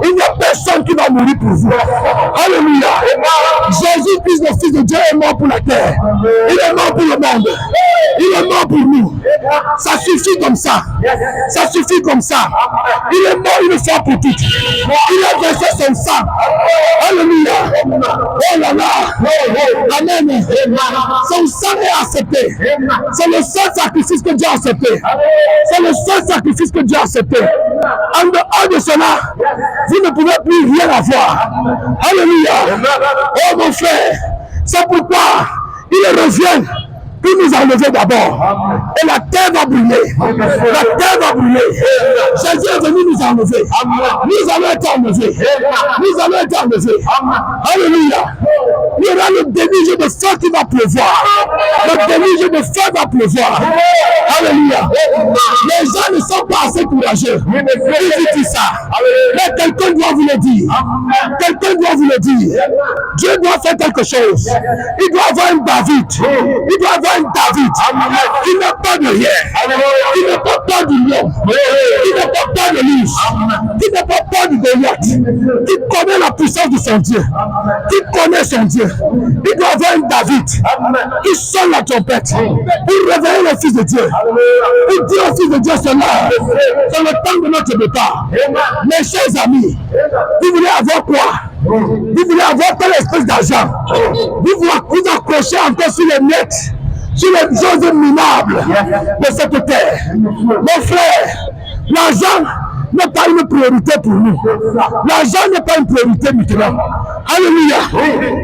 Il n'y a personne qui va mourir pour vous. Alléluia. Jésus-Christ, le Fils de Dieu, est mort pour la terre. Il est mort pour le monde. Il est mort pour nous. Ça suffit comme ça. Ça suffit comme ça. Il est mort une fois pour toutes. Il a versé son sang. Alléluia. Oh là là. Amen. Son sang est accepté. C'est le seul sacrifice que Dieu a accepté. C'est le seul sacrifice que Dieu a accepté. En dehors de cela, vous ne pouvez plus rien avoir. Alléluia. Oh mon frère, c'est pourquoi il revient Puis nous enlever d'abord. Et la terre va brûler. La terre va brûler. Jésus est venu nous enlever. Nous allons être enlevés. Nous allons être enlevés. Alléluia. Il y aura le déluge de feu qui va pleuvoir. Le déluge de feu va pleuvoir. Alléluia. Les gens ne sont pas assez courageux. Ils disent ça. Mais quelqu'un doit vous le dire. Quelqu'un doit vous le dire. Dieu doit faire quelque chose. Il doit avoir un David. Il doit avoir un David qui n'a pas de rien. Qui n'a pas peur du lion. Qui n'a pas peur de l'us. Qui n'a pas peur du Goliath. Qui connaît la puissance de son Dieu. Qui connaît son Dieu. Il doit avoir un David qui sonne la trompette pour réveiller le Fils de Dieu. Il dit au Fils de Dieu cela. C'est le temps de notre départ. Mes chers amis, vous voulez avoir quoi? Vous voulez avoir quelle espèce d'argent? Vous accrochez encore sur les miettes, sur les choses minables de cette terre. Mon frère, l'argent n'est pas une priorité pour nous. L'argent n'est pas une priorité maintenant. Alléluia.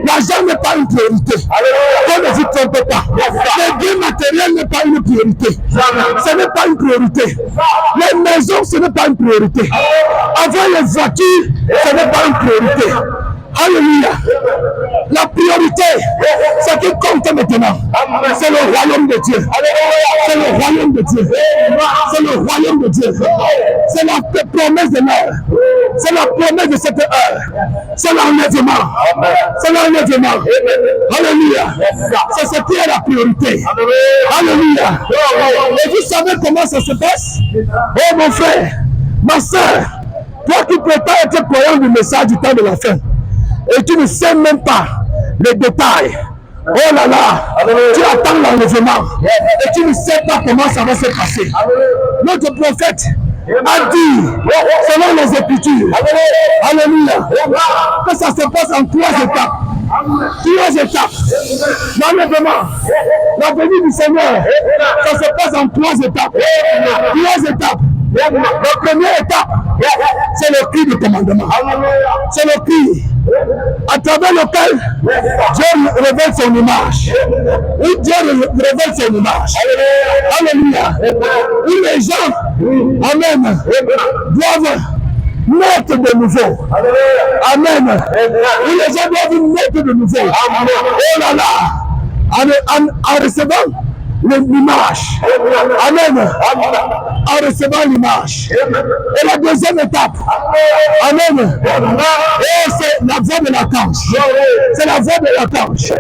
L'argent n'est pas une priorité. On ne vous trompe pas. Les biens matériels n'est pas une priorité. Ce n'est pas une priorité. Les maisons, ce n'est pas une priorité. Avoir les voitures, ce n'est pas une priorité. Alléluia. La priorité, ce qui compte maintenant, c'est le royaume de Dieu. C'est le royaume de Dieu. C'est le royaume de Dieu. C'est la promesse de l'heure. C'est la promesse de cette heure. C'est l'enlèvement. C'est l'enlèvement. Alléluia. C'est ce qui est la priorité. Alléluia. Et vous savez comment ça se passe? Oh mon frère, ma soeur, toi qui prétends être croyant du message du temps de la fin, et tu ne sais même pas les détails. Oh là là, tu attends l'enlèvement et tu ne sais pas comment ça va se passer. Notre prophète a dit, selon les Écritures, alléluia, que ça se passe en 3 étapes. 3 étapes. L'enlèvement, la venue du Seigneur, ça se passe en 3 étapes. 3 étapes. La première étape, c'est le cri du commandement. C'est le cri à travers lequel Dieu révèle son image. Oui, Dieu révèle son image. Alléluia. Où les gens, amen, doivent naître de nouveau. Amen. Où les gens doivent naître de nouveau. Oh là là. En recevant l'image. Amen. En recevant l'image. Et la deuxième étape. Amen. Et c'est la voix de l'archange. C'est la voix de l'archange.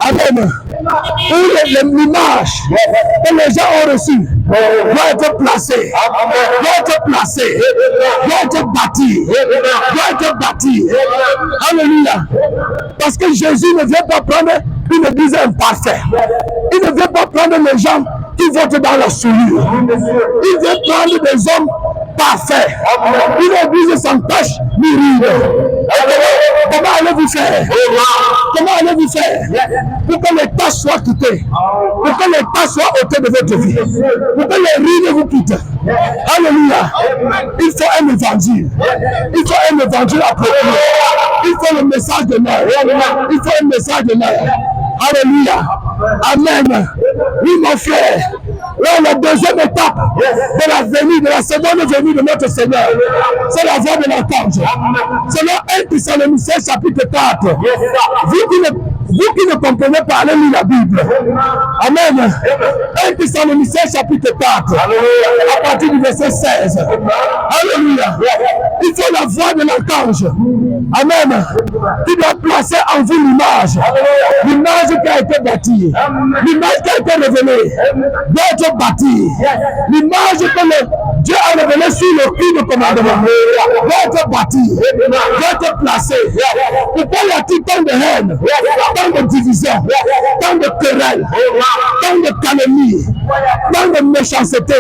Amen. Où l'image que les gens ont reçue doit être placée. Doit être placée. Doit être bâtie. Doit être bâtie. Alléluia. Parce que Jésus ne vient pas prendre une église imparfaite. Il ne vient pas prendre les gens qui votent dans la souillure. Il vient prendre des hommes parfaits. Une église sans tache ni ride. Comment allez-vous faire? Comment allez-vous faire pour que les tâches soient quittées? Pour que les tâches soient ôtées de votre vie? Pour que les rides vous quittent? Alléluia. Il faut un évangile. Il faut un évangile approprié. Il faut le message de l'heure. Il faut un message de l'heure. Alléluia. Amen. Oui, mon frère. Là, la deuxième étape de la venue, de la seconde venue de notre Seigneur, c'est la voix de l'archange. Selon 1 Thessaloniciens chapitre 4. Vous qui ne comprenez pas, allez lire la Bible. Amen. 1 Thessaloniciens chapitre 4. À partir du verset 16. Alléluia. Il faut la voix de l'archange. Amen. Qui doit placer en vous l'image. L'image qui a été bâtie. L'image qui a été révélée. Doit être bâtie. L'image que Dieu a révélée sur le cri de commandement. Doit être bâtie. Doit être placée. Pourquoi y a-t-il tant de haine? Tant de division, tant de querelles, tant de calomnie, tant de méchanceté?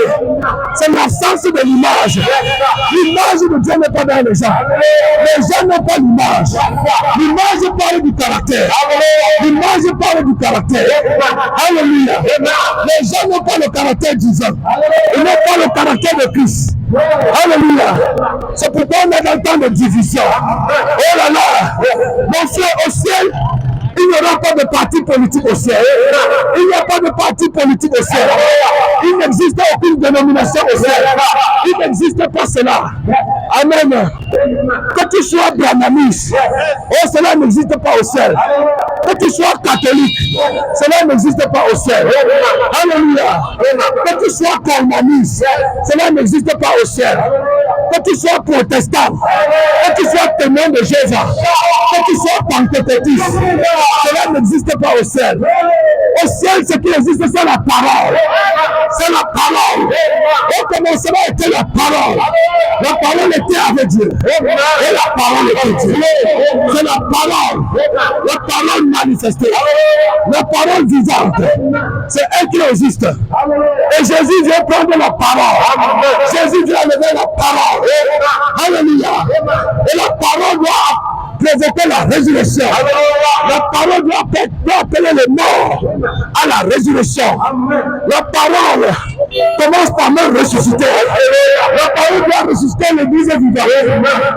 C'est l'absence de l'image. L'image de Dieu n'est pas dans les gens. Les gens n'ont pas l'image. L'image parle du caractère. L'image parle du caractère. Alléluia. Les gens n'ont pas le caractère divin. Ils n'ont pas le caractère de Christ. Alléluia. C'est pourquoi on est dans le temps de division. Oh là là. Mon frère, au ciel, Il n'y aura pas de parti politique au ciel. Il n'y a pas de parti politique au ciel. Il n'existe aucune dénomination au ciel. Il n'existe pas cela. Amen. Que tu sois branhamiste, oh, cela n'existe pas au ciel. Que tu sois catholique, cela n'existe pas au ciel. Alléluia. Que tu sois calmaniste, cela n'existe pas au ciel. Que tu sois protestant, que tu sois témoin de Jésus, que tu sois pentecôtiste, cela n'existe pas au ciel. Au ciel, ce qui existe, c'est la parole. C'est la parole. Au commencement était la parole. La parole était avec Dieu. Et la parole était Dieu. C'est la parole. La parole manifestée. La parole vivante. C'est elle qui existe. Et Jésus vient prendre la parole. Jésus vient lever la parole. Alléluia. Et la parole doit provoquer la résurrection. La parole doit appeler les morts à la résurrection. La parole commence par me ressusciter. La parole doit ressusciter l'église vivante.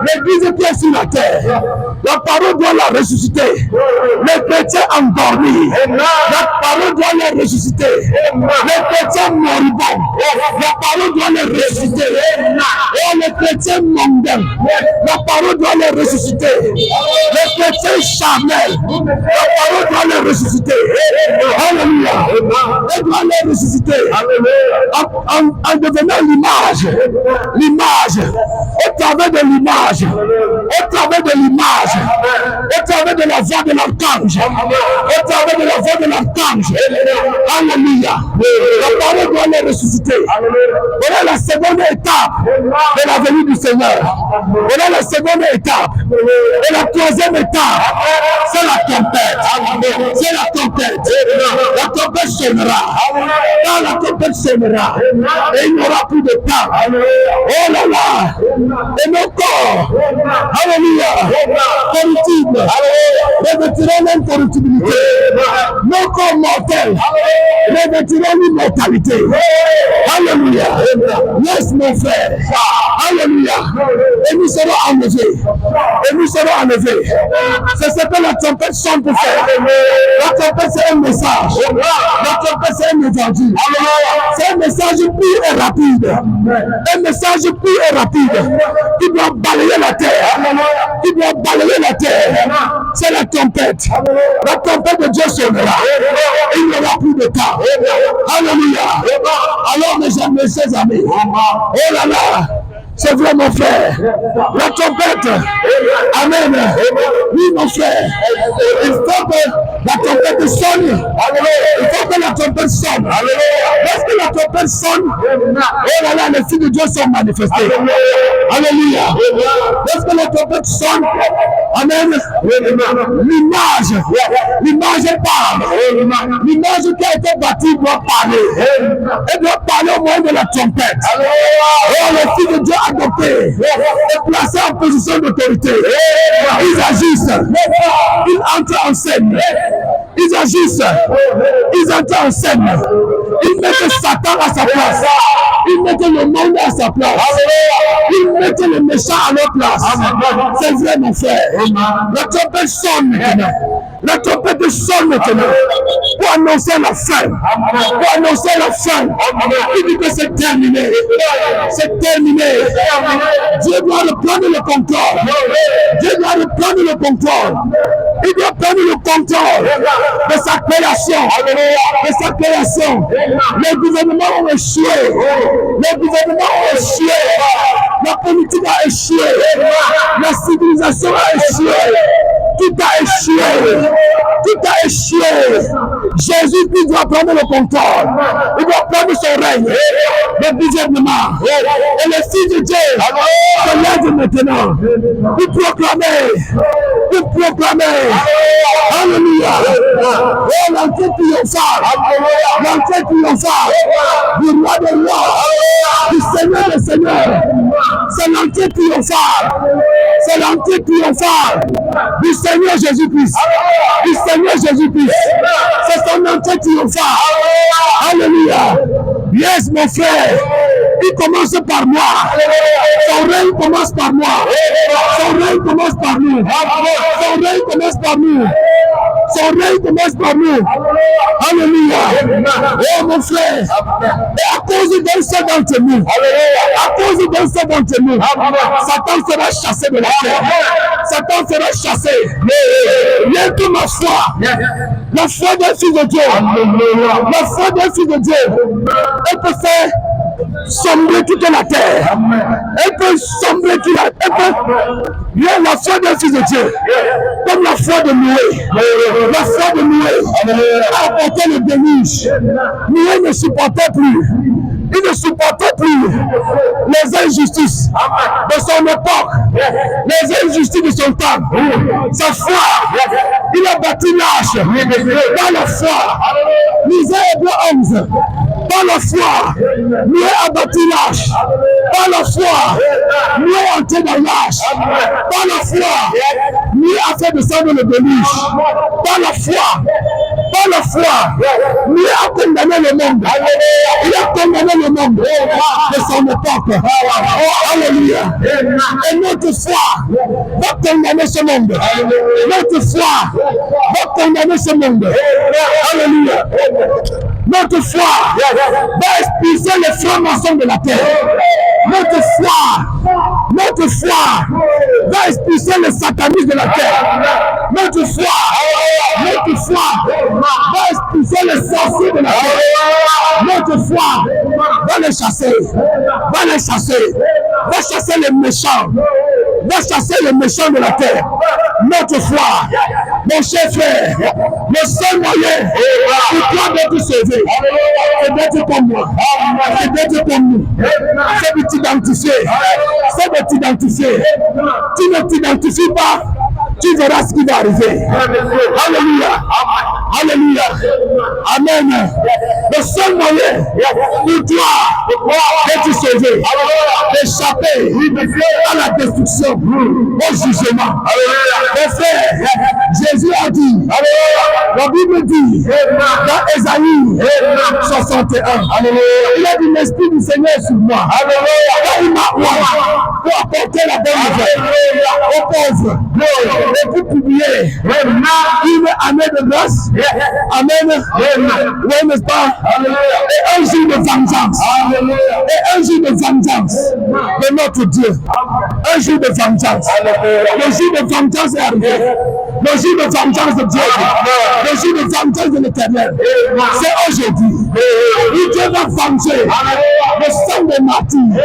L'église qui est sur la terre. La parole doit la ressusciter. Les chrétiens endormis. La parole doit les ressusciter. Les chrétiens moribonds. La parole doit les ressusciter. Et les chrétiens mondains. La parole doit les ressusciter. Les chrétiens charnels. La parole doit les ressusciter. Alléluia. Elle doit les ressusciter. En devenant l'image. L'image. Au travers de l'image. Au travers de l'image. Au travers de la voix de l'archange. Au travers de la voix de l'archange. Alléluia. La parole doit les ressusciter. Voilà la seconde étape de la venue du Seigneur. Voilà la seconde étape. Et la troisième étape, c'est la tempête. C'est la tempête. La tempête sonnera. Quand la tempête sonnera, et il n'y aura plus de temps. Oh là là. Et nos corps, alléluia, corruptibles, revêtiront l'incorruptibilité. Nos corps mortels, revêtiront l'immortalité. Alléluia. Laisse mon frère. Alléluia. Et nous serons enlevés. Et nous serons enlevés. C'est ce que la tempête sonne pour faire. La tempête, c'est un message. La tempête, c'est un évangile. C'est un message pur et rapide. Un message pur et rapide qui doit balayer la terre. Qui doit balayer la terre. C'est la tempête. La tempête de Dieu sonnera. Il n'y aura plus de temps. Alléluia. Alors mes chers amis. Oh là là. C'est vrai mon frère. La tempête. Amen. Oui mon frère. Il faut que la tempête sonne. Il faut que la tempête sonne. Lorsque la tempête sonne, oh là là, les filles de Dieu sont manifestées. Alléluia. Lorsque la tempête sonne, amen. L'image parle. L'image qui a été bâtie doit parler. Elle doit parler au moyen de la tempête. Oh, les filles de Dieu adoptées et placées en position d'autorité. Ils agissent. Ils entrent en scène. Ils agissent. Ils entrent en scène. Ils mettent Satan à sa place. Ils mettent le monde à sa place. Ils mettent les méchants à leur place. C'est vrai mon frère. La tempête sonne maintenant. La tempête sonne maintenant pour annoncer la fin. Pour annoncer la fin. Il dit que c'est terminé. C'est terminé. Dieu doit reprendre le contrôle. Dieu doit reprendre le contrôle. Il doit prendre le contrôle de sa création. De sa création. Les gouvernements ont échoué. Les gouvernements ont échoué. La politique a échoué. La civilisation a échoué. Tout a échoué. Tout a échoué. Jésus doit prendre le contrôle. Il doit prendre son règne. Le gouvernement. Et les filles de Dieu se lèvent maintenant pour proclamer. Pour proclamer. Alléluia. Oh, l'entrée triomphale. L'entrée triomphale du roi des rois. Du Seigneur des seigneurs. C'est l'entrée triomphale. C'est l'entrée triomphale du Seigneur Jésus-Christ. Du Seigneur Jésus-Christ. C'est son entrée triomphale. Alléluia. Yes, mon frère. Il commence par moi. Son règne commence par moi. Son règne commence par nous. Son règne commence par nous. Son règne commence par nous. Alléluia. Oh mon frère. Et à cause d'un seul d'entre nous, à cause d'un seul d'entre nous, Satan sera chassé de la terre. Satan sera chassé. Rien que ma foi, la foi d'un fils de Dieu, la foi d'un fils de Dieu, elle peut faire sombrer toute la terre. Elle peut sombrer toute la terre. La foi d'un fils de Dieu, comme la foi de Noé. La foi de Noé a apporté le déluge. Noé ne supportait plus. Il ne supportait plus les injustices de son époque, les injustices de son temps. Sa foi, il a bâti l'arche dans la foi. Lisez Hébreux 11. Par la foi, Noé a bâti l'arche. Par la foi, Noé est entré dans l'arche. Par la foi, Noé a fait descendre le déluge. Par la foi, Noé a condamné le monde. Il a condamné le monde de son époque. Oh, alléluia. Et notre foi va condamner ce monde. Notre foi va condamner ce monde. Alléluia. Notre foi va expulser les francs-maçons de la terre. Notre foi va expulser les satanistes de la terre. Notre foi va expulser les sorciers de la terre. Notre foi va les chasser, va chasser les méchants, va chasser les méchants de la terre. Notre foi, mon cher frère, le seul moyen pour toi d'être sauvé, c'est d'être comme moi, c'est d'être comme nous, c'est de t'identifier, Tu ne t'identifies pas, tu verras ce qui va arriver. Alléluia. Alléluia. Amen. Le seul moyen pour toi d'être sauvé, d'échapper à la destruction, au jugement. Mon frère, Jésus a dit, la Bible dit, dans Ésaïe 61, il a dit l'Esprit du Seigneur sur moi. Il m'a oint pour apporter la bonne nouvelle aux pauvres et pour publier une année de grâce. Amen. Oui, n'est-ce pas? Et un jour de vengeance. Et un jour de vengeance de notre Dieu. Un jour de vengeance. Le jour de vengeance est arrivé. Le jour de vengeance de Dieu. Le jour de vengeance de l'Éternel. C'est aujourd'hui. Et Dieu va venger le sang des martyrs,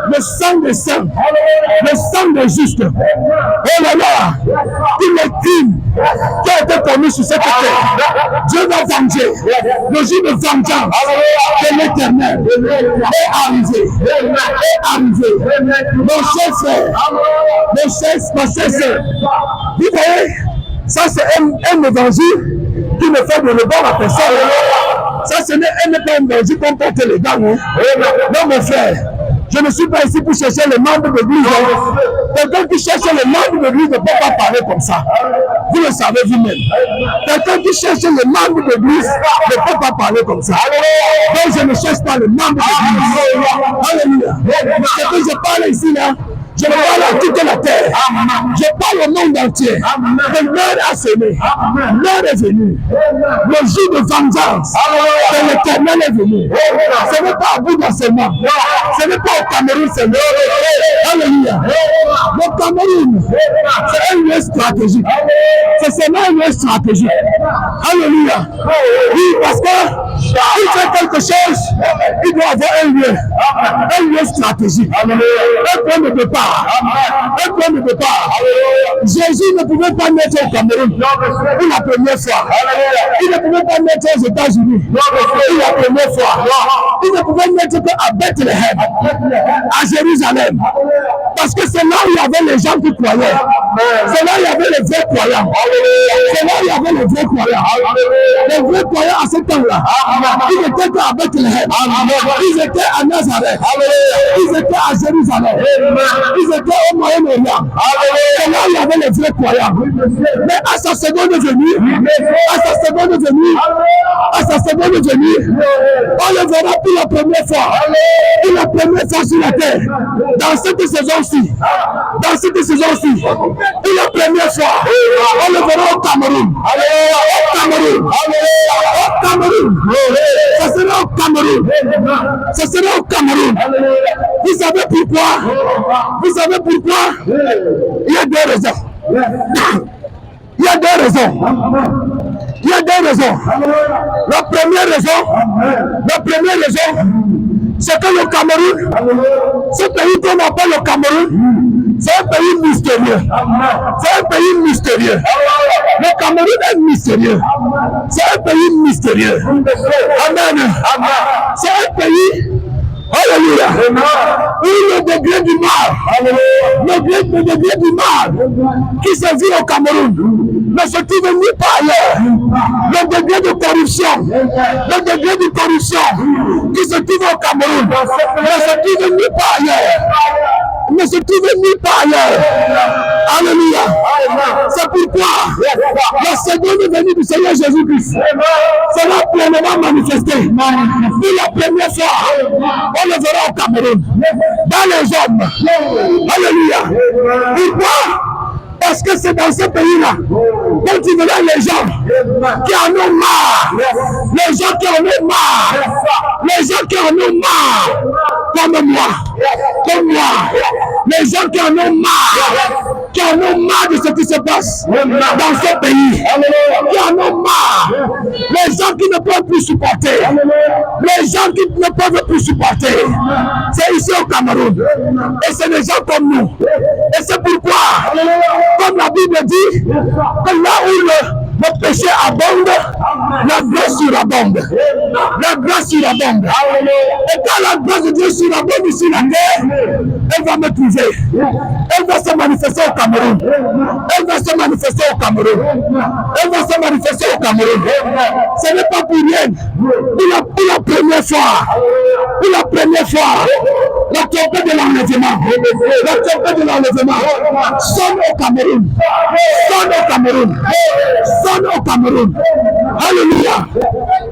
le sang des saints, le sang des justes. Oh là là, tous les crimes qui ont été commis sur cette terre, Dieu va venger. Le jour de vengeance de l'Éternel est arrivé. Mon cher frère, ma chère sœur, vous voyez, ça c'est un évangile qui me fait de rebord à personne. Ça ce n'est pas un évangile qu'on porte les gars. Non mon frère, je ne suis pas ici pour chercher les membres de l'église. Quelqu'un qui cherche les membres de l'église ne peut pas parler comme ça. Vous le savez vous-même. Quelqu'un qui cherche les membres de l'église ne peut pas parler comme ça. Donc je ne cherche pas les membres de l'église. Alléluia. Ce que je parle ici là, je parle à toute la terre. Je parle au monde entier. L'heure a sonné. L'heure est venue. Le jour de vengeance de l'Éternel est venu. Ce n'est pas à bout d'enseignement. Ce n'est pas au Cameroun seulement. Alléluia. Le Cameroun, c'est un lieu stratégique. C'est seulement un lieu stratégique. Alléluia. Oui, parce que il fait quelque chose, il doit avoir un lieu stratégique. Un point de départ. Un point de départ. Jésus ne pouvait pas naître au Cameroun pour la première fois. Il ne pouvait pas naître aux États-Unis pour la première fois. Il ne pouvait naître qu'à Bethléem, à Jérusalem. Parce que c'est là où il y avait les gens qui croyaient. C'est là où il y avait les vrais croyants. C'est là où il y avait les vrais croyants. Les vrais croyants à ce temps-là, ils n'étaient qu'à Bethléem. Ils étaient à Nazareth. Ils étaient à Jérusalem. Ils étaient au Moyen-Orient. C'est là où il y avait les vrais croyants. Mais à sa seconde venue, on le verra pour la première fois. Pour la première fois sur la terre. Dans cette saison saison-ci, dans cette saison-ci, pour la première fois, on le verra au Cameroun. Au Cameroun. Au Cameroun. Ça sera au Cameroun. Ça sera au Cameroun. Vous savez pourquoi? Vous savez pourquoi? Il y a deux raisons. Il y a deux raisons. Il y a deux raisons. La première raison, c'est que le Cameroun, ce pays qu'on appelle le Cameroun, c'est un pays mystérieux. C'est un pays mystérieux. Le Cameroun est mystérieux. C'est un pays mystérieux. Amen. C'est un pays, alléluia, où le degré du mal, le degré du mal qui se vit au Cameroun ne se trouve nulle part ailleurs. Le degré de corruption, qui se trouve au Cameroun ne se trouve nulle part ailleurs. Ne se trouve nulle part ailleurs. Alléluia. C'est pourquoi la seconde venue du Seigneur Jésus-Christ sera pleinement manifestée. Pour la première fois, on le verra au Cameroun, dans les hommes. Alléluia. Pourquoi? Parce que c'est dans ce pays-là dont tu verras les gens qui en ont marre. Les gens qui en ont marre. Les gens qui en ont marre. Comme moi. Les gens qui en ont marre. Qui en ont marre de ce qui se passe dans ce pays. Qui en ont marre. Les gens qui ne peuvent plus supporter. Les gens qui ne peuvent plus supporter. C'est ici au Cameroun. Et c'est des gens comme nous. Et c'est pourquoi, comme la Bible dit, que là où le péché abonde, la grâce surabonde. La grâce surabonde. Et quand la grâce de Dieu surabonde ici la terre, elle va me trouver. Elle va se manifester au Cameroun. Elle va se manifester au Cameroun. Elle va se manifester au Cameroun. Ce n'est pas pour rien. Pour la première fois, la trompette de l'enlèvement. La trompette de l'enlèvement sonne au Cameroun. Sonne au Cameroun. Sonne au Cameroun. Alléluia.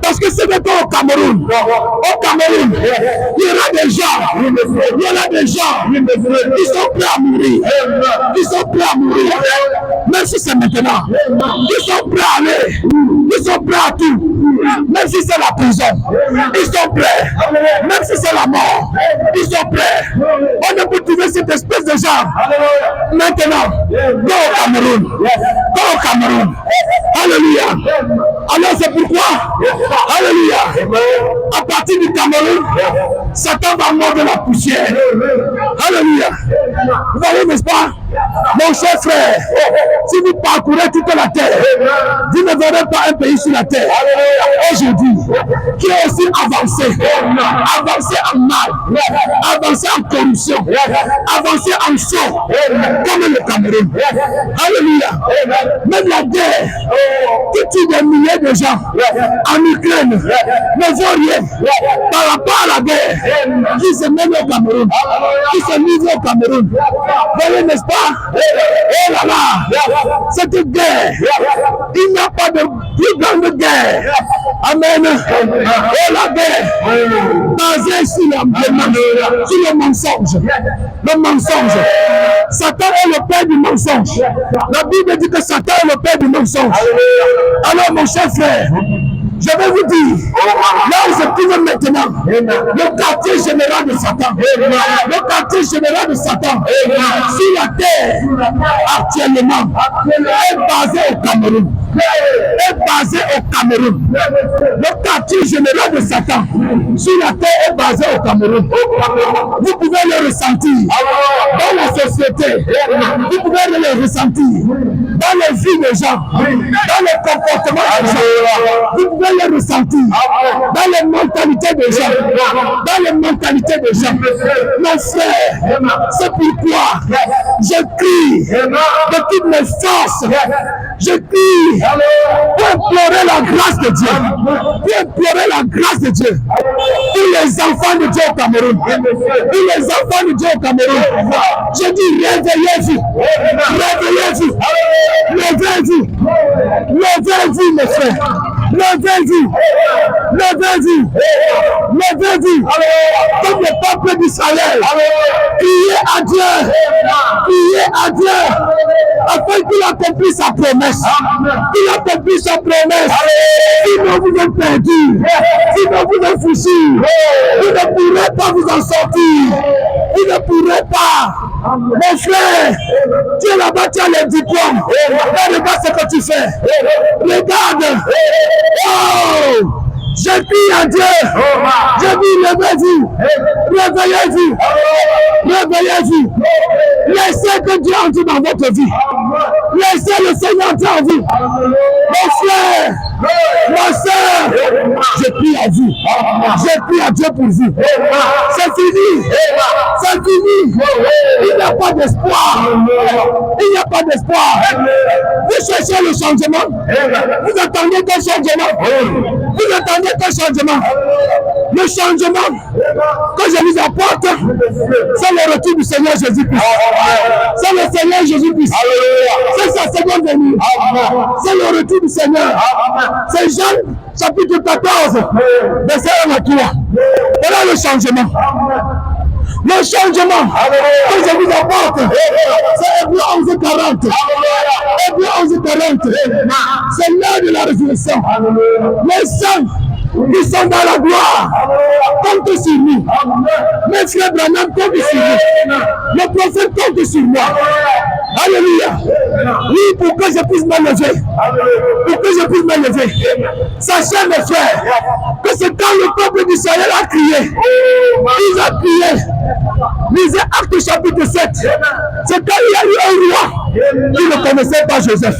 Parce que ce n'est pas au Cameroun. Au Cameroun, il y aura des gens qui sont prêts à mourir. Qui sont prêts à mourir. Même si c'est maintenant. Qui sont prêts à aller. Ils sont prêts à tout. Même si c'est la prison. Ils sont prêts. Même si c'est la mort. Ils sont prêts. On ne peut trouver cette espèce de gens. Maintenant, go au Cameroun. Go au Cameroun. Alléluia. Alors c'est pourquoi, alléluia, à partir du Cameroun, Satan va mordre la poussière. Alléluia. Vous voyez, n'est-ce pas? Mon cher frère, si vous parcourez toute la terre, vous ne verrez pas un pays sur la terre aujourd'hui qui est aussi avancé en mal, avancé en corruption, avancé en sang, comme le Cameroun. Alléluia. Même la guerre qui tue des milliers de gens en Ukraine ne vaut rien par rapport à la guerre qui se mène au Cameroun, qui se livre au Cameroun. Vous voyez, n'est-ce pas? Oh là là, cette guerre, il n'y a pas de plus grande guerre. Amen. Oh la guerre, basée sur le mensonge. Le mensonge. Satan est le père du mensonge. La Bible dit que Satan est le père du mensonge. Alors mon cher frère, je vais vous dire, là où je trouve maintenant, le quartier général de Satan, sur la terre, actuellement, est basé au Cameroun. Le quartier général de Satan, sur la terre, est basé au Cameroun. Vous pouvez le ressentir dans la société. Vous pouvez le ressentir dans les vies des gens, dans le comportement des gens. Vous pouvez le ressentir dans les mentalités des gens. Mon frère, c'est pourquoi je crie de toutes mes forces. Je crie pour implorer la grâce de Dieu. Pour les enfants de Dieu au Cameroun. Je dis réveillez-vous. Levez-vous, mes frères. Levez-vous. Levez-vous. Levez-vous. Comme le peuple d'Israël. Priez à Dieu. Priez à Dieu. Afin qu'il accomplisse sa promesse. Qu'il accomplisse sa promesse. Sinon vous êtes perdus. Sinon vous êtes fouchus. Vous ne pourrez pas vous en sortir. Vous ne pourrez pas. Mon frère, tu es là-bas, tu as les diplômes. Regarde ce que tu fais. Regarde. Oh! Je prie à Dieu. Je dis, levez-vous. Réveillez-vous. Réveillez-vous. Laissez que Dieu entre dans votre vie. Laissez le Seigneur entrer en vous. Mon frère, ma soeur, je prie à vous. Je prie à Dieu pour vous. C'est fini. C'est fini. Il n'y a pas d'espoir. Il n'y a pas d'espoir. Vous cherchez le changement. Vous attendez quel changement? Vous attendez quel changement? Le changement que je vous apporte, c'est le retour du Seigneur Jésus-Christ. C'est le Seigneur Jésus-Christ. C'est sa seconde venue. C'est le retour du Seigneur. C'est Jean chapitre 14, verset 1 à 3. Voilà le changement. Le changement que je vous apporte, c'est Hébreux 11:40. Hébreux 11:40. C'est l'heure de la résurrection. Les saints qui sont dans la gloire comptent sur nous. Mes frères Branham comptent sur nous. Le prophète compte sur moi. Alléluia. Oui, pour que je puisse m'élever. Pour que je puisse m'élever. Sachez, mes frères, que c'est quand le peuple d'Israël a crié. Ils ont crié. Lisez Actes chapitre 7. C'est quand il y a eu un roi qui ne connaissait pas Joseph.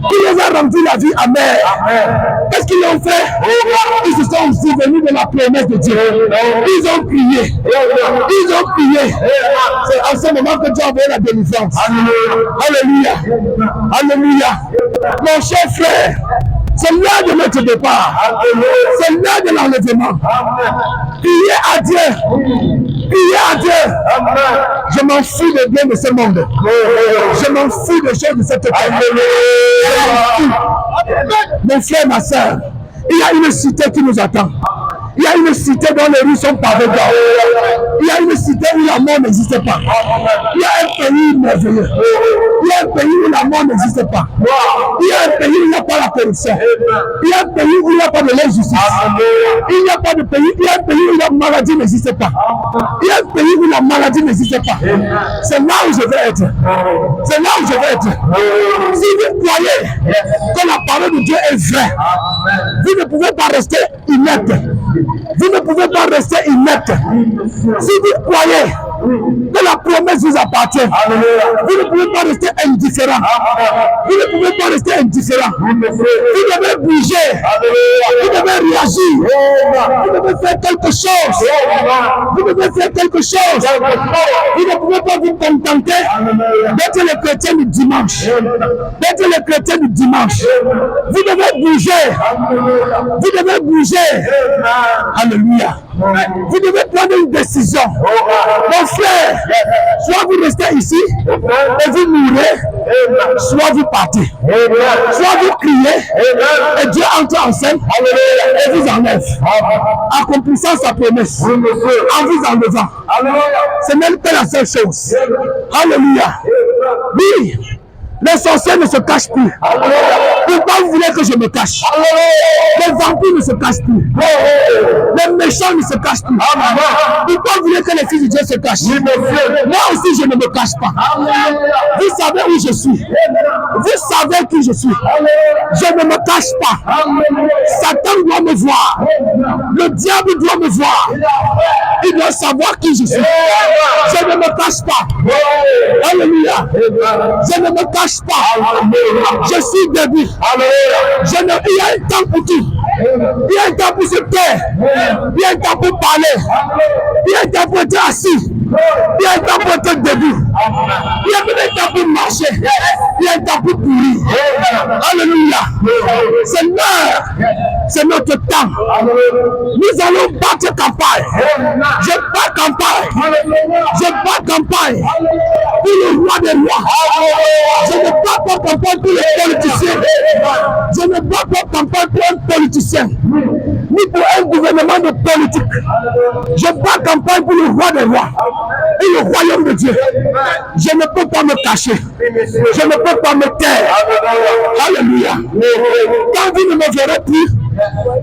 Qui les a rendu la vie amère. Qu'est-ce qu'ils ont fait? Ils se sont souvenus de la promesse de Dieu. Ils ont prié. Ils ont prié. C'est en ce moment que Dieu a envoyé la délivrance. Alléluia. Alléluia. Mon cher frère, c'est l'heure de notre départ. C'est l'heure de l'enlèvement. Priez à Dieu. Priez à Dieu. Je m'en fous des biens de ce monde. Je m'en fous des choses de cette terre. Mon frère, ma soeur, il y a une cité qui nous attend. Il y a une cité dont les rues sont pavées d'or. Il y a une cité où la mort n'existe pas. Il y a un pays merveilleux. Il y a un pays où la mort n'existe pas. Il y a un pays où il n'y a pas la corruption. Il y a un pays où il n'y a pas de l'injustice. Il n'y a pas de pays. Il y a un pays où la maladie n'existe pas. Il y a un pays où la maladie n'existe pas. C'est là où je vais être. C'est là où je vais être. Si vous croyez que la parole de Dieu est vraie, vous ne pouvez pas rester inerte. Vous ne pouvez pas rester inerte. Si vous croyez que la promesse vous appartient, vous ne pouvez pas rester indifférent. Vous ne pouvez pas rester indifférent. Vous devez bouger. Vous devez réagir. Vous devez faire quelque chose. Vous devez faire quelque chose. Vous ne pouvez pas vous contenter d'être le chrétien du dimanche. D'être le chrétien du dimanche. Vous devez bouger. Vous devez bouger. Alléluia. Vous devez prendre une décision. Mon frère, soit vous restez ici et vous mourrez, soit vous partez. Soit vous criez et Dieu entre en scène et vous enlève. Accomplissant sa promesse en vous enlevant. C'est même pas la seule chose. Alléluia. Oui. Les sorciers ne se cachent plus. Pourquoi vous voulez que je me cache? Les vampires ne se cachent plus. Les méchants ne se cachent plus. Pourquoi vous voulez que les fils de Dieu se cachent? Moi aussi, je ne me cache pas. Vous savez où je suis. Vous savez qui je suis. Je ne me cache pas. Satan doit me voir. Le diable doit me voir. Il doit savoir qui je suis. Je ne me cache pas. Alléluia. Je ne me cache pas. Je suis debout. Il y a un temps pour tout. Il y a un temps pour se taire. Il y a un temps pour parler. Il y a un temps pour être assis. Il y a un temps pour être debout. Il y a un temps pour marcher. Il y a un temps pour courir. Alléluia. C'est l'heure. C'est notre temps. Nous allons battre campagne. Je bats campagne. Je bats campagne pour le roi des rois. Je ne bats pas campagne pour les politiciens. Je Je ne dois pas campagne pour un politicien, ni pour un gouvernement de politique. Je dois campagne pour le roi des rois et le royaume de Dieu. Je ne peux pas me cacher. Je ne peux pas me taire. Alléluia. Quand vous ne me verrez plus,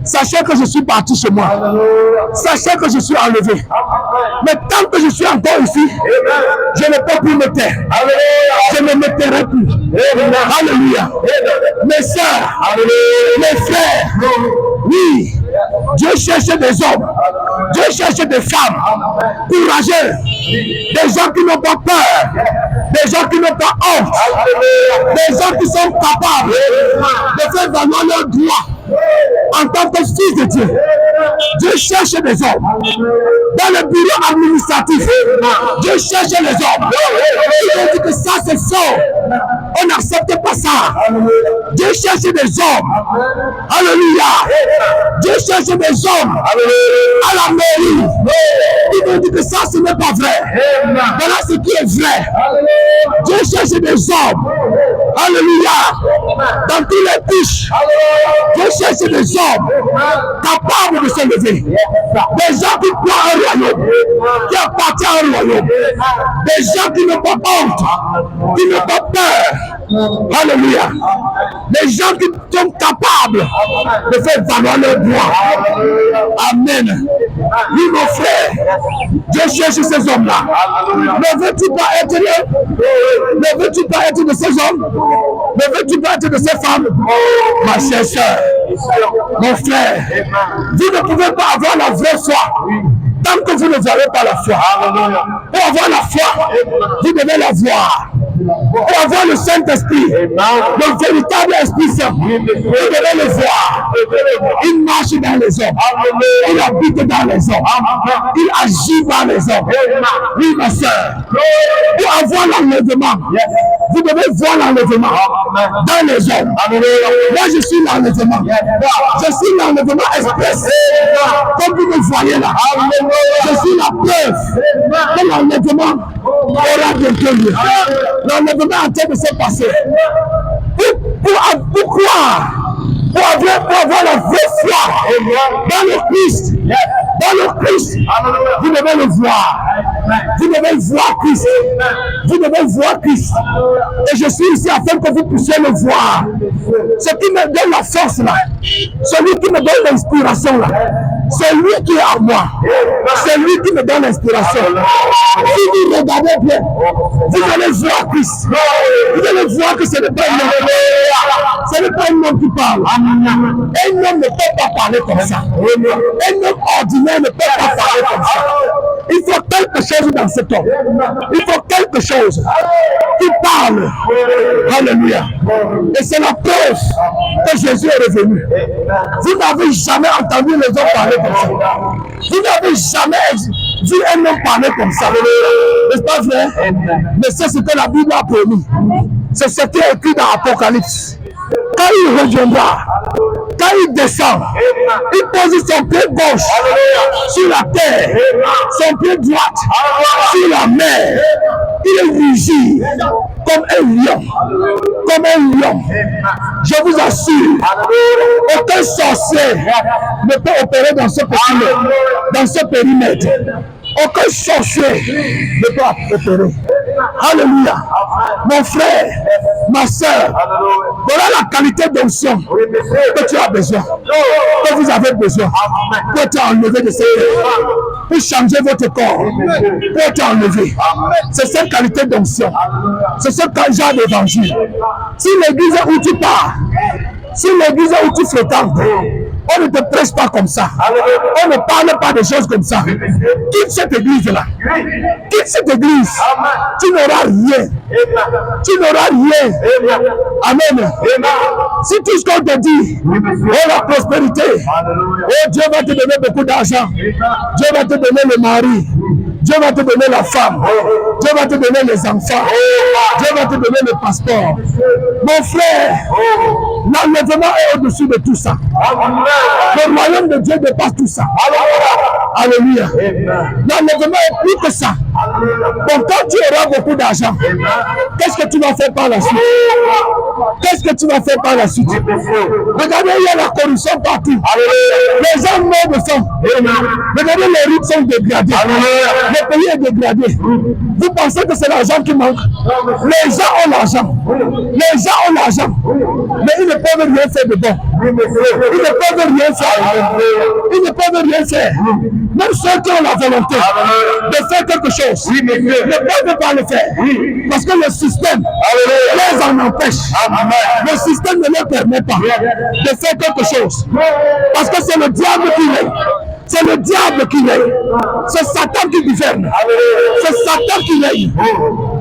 sachez que je suis parti chez moi. Sachez que je suis enlevé. Mais tant que je suis encore ici, je ne peux plus me taire. Je ne me tairai plus. Alléluia. Mes sœurs, mes frères, oui, Dieu cherche des hommes. Dieu cherche des femmes courageux. Des gens qui n'ont pas peur. Des gens qui n'ont pas honte. Des gens qui sont capables de faire valoir leurs droits en tant que fils de Dieu. Dieu cherche des hommes. Dans le bureau administratif, Dieu cherche les hommes. Ils ont dit que ça c'est faux. On n'accepte pas ça. Dieu cherche des hommes. Alléluia. Dieu cherche des hommes à la mairie. Ils ont dit que ça ce n'est pas vrai. Voilà ce qui est vrai. Dieu cherche des hommes. Alléluia. Dans tous les piches. Dieu cherche des hommes capables de se lever. Des gens qui croient un royaume, qui appartiennent à un royaume. Des gens qui n'ont pas honte, qui n'ont pas peur. Alléluia. Des gens qui sont capables de faire valoir leurs droits. Amen. Oui, mon frère, Dieu cherche ces hommes-là. Ne veux-tu pas être eux? Ne veux-tu pas être de ces hommes? Ne veux-tu pas être de ces femmes? Ma chère sœur, mon frère, vous ne pouvez pas avoir la vraie foi tant que vous ne voyez pas la foi. Pour avoir la foi, vous devez la voir. Pour avoir le Saint-Esprit, le véritable Esprit Saint, vous devez le voir. Il marche dans les hommes. Il habite dans les hommes. Il agit dans les hommes. Oui, ma soeur. Pour avoir l'enlèvement, vous devez voir l'enlèvement dans les hommes. Moi, je suis l'enlèvement. Je suis l'enlèvement express. Comme vous me voyez là. Je suis la preuve que l'enlèvement aura bientôt lieu. L'enlèvement est en train de se passer. Pour croire, pour avoir la vraie foi dans le Christ, vous devez le voir. Vous devez voir Christ. Vous devez voir Christ. Et je suis ici afin que vous puissiez le voir. Ce qui me donne la force là, celui qui me donne l'inspiration là, c'est lui qui est à moi. C'est lui qui me donne l'inspiration. Si vous regardez bien, vous allez voir Christ. Vous allez voir que ce n'est pas un homme. Ce n'est pas un homme qui parle. Un homme ne peut pas parler comme ça. Un homme ordinaire ne peut pas parler comme ça. Il faut quelque chose dans cet homme. Il faut quelque chose qui parle. Alléluia. Et c'est la preuve que Jésus est revenu. Vous n'avez jamais entendu les hommes parler comme ça. Vous n'avez jamais vu un homme parler comme ça. N'est-ce pas vrai? Mais c'est ce que la Bible a promis. C'est ce qui est écrit dans l'Apocalypse. Quand il reviendra, quand il descend, il pose son pied gauche sur la terre, son pied droite sur la mer. Il est rugit comme un lion. Comme un lion. Je vous assure, aucun sorcier ne peut opérer dans ce périmètre. Aucun sorcier ne peut opérer. Alléluia. Mon frère, ma soeur, voilà la qualité d'onction que tu as besoin, que vous avez besoin, pour être enlevé de cette terre, pour changer votre corps, pour être enlevé. C'est cette qualité d'onction. C'est ce genre d'évangile. Si l'église où tu pars, si l'église où tu fréquentes, on ne te prêche pas comme ça. On ne parle pas de choses comme ça. Quitte cette église-là. Quitte cette église. Tu n'auras rien. Tu n'auras rien. Amen. Si tout ce qu'on te dit, oh la prospérité, oh Dieu va te donner beaucoup d'argent. Dieu va te donner le mari. Dieu va te donner la femme. Dieu va te donner les enfants. Dieu va te donner le passeport. Mon frère, l'enlèvement est au-dessus de tout ça. Le royaume de Dieu dépasse tout ça. Alléluia. L'enlèvement est plus que ça. Donc quand tu auras beaucoup d'argent, qu'est-ce que tu vas faire par la suite? Qu'est-ce que tu vas faire par la suite? Regardez, il y a la corruption partout. Les gens meurent de faim. Regardez, les routes sont dégradées. Le pays est dégradé. Vous pensez que c'est l'argent qui manque? Les gens ont l'argent. Les gens ont l'argent. Mais ils ne peuvent rien faire de bon. Ils ne peuvent rien faire. Ils ne peuvent rien faire. Même ceux qui ont la volonté de faire quelque chose ne peuvent pas le faire. Parce que le système les en empêche. Le système ne leur permet pas de faire quelque chose. Parce que c'est le diable qui règne. C'est le diable qui règne. C'est Satan qui gouverne. C'est Satan qui règne.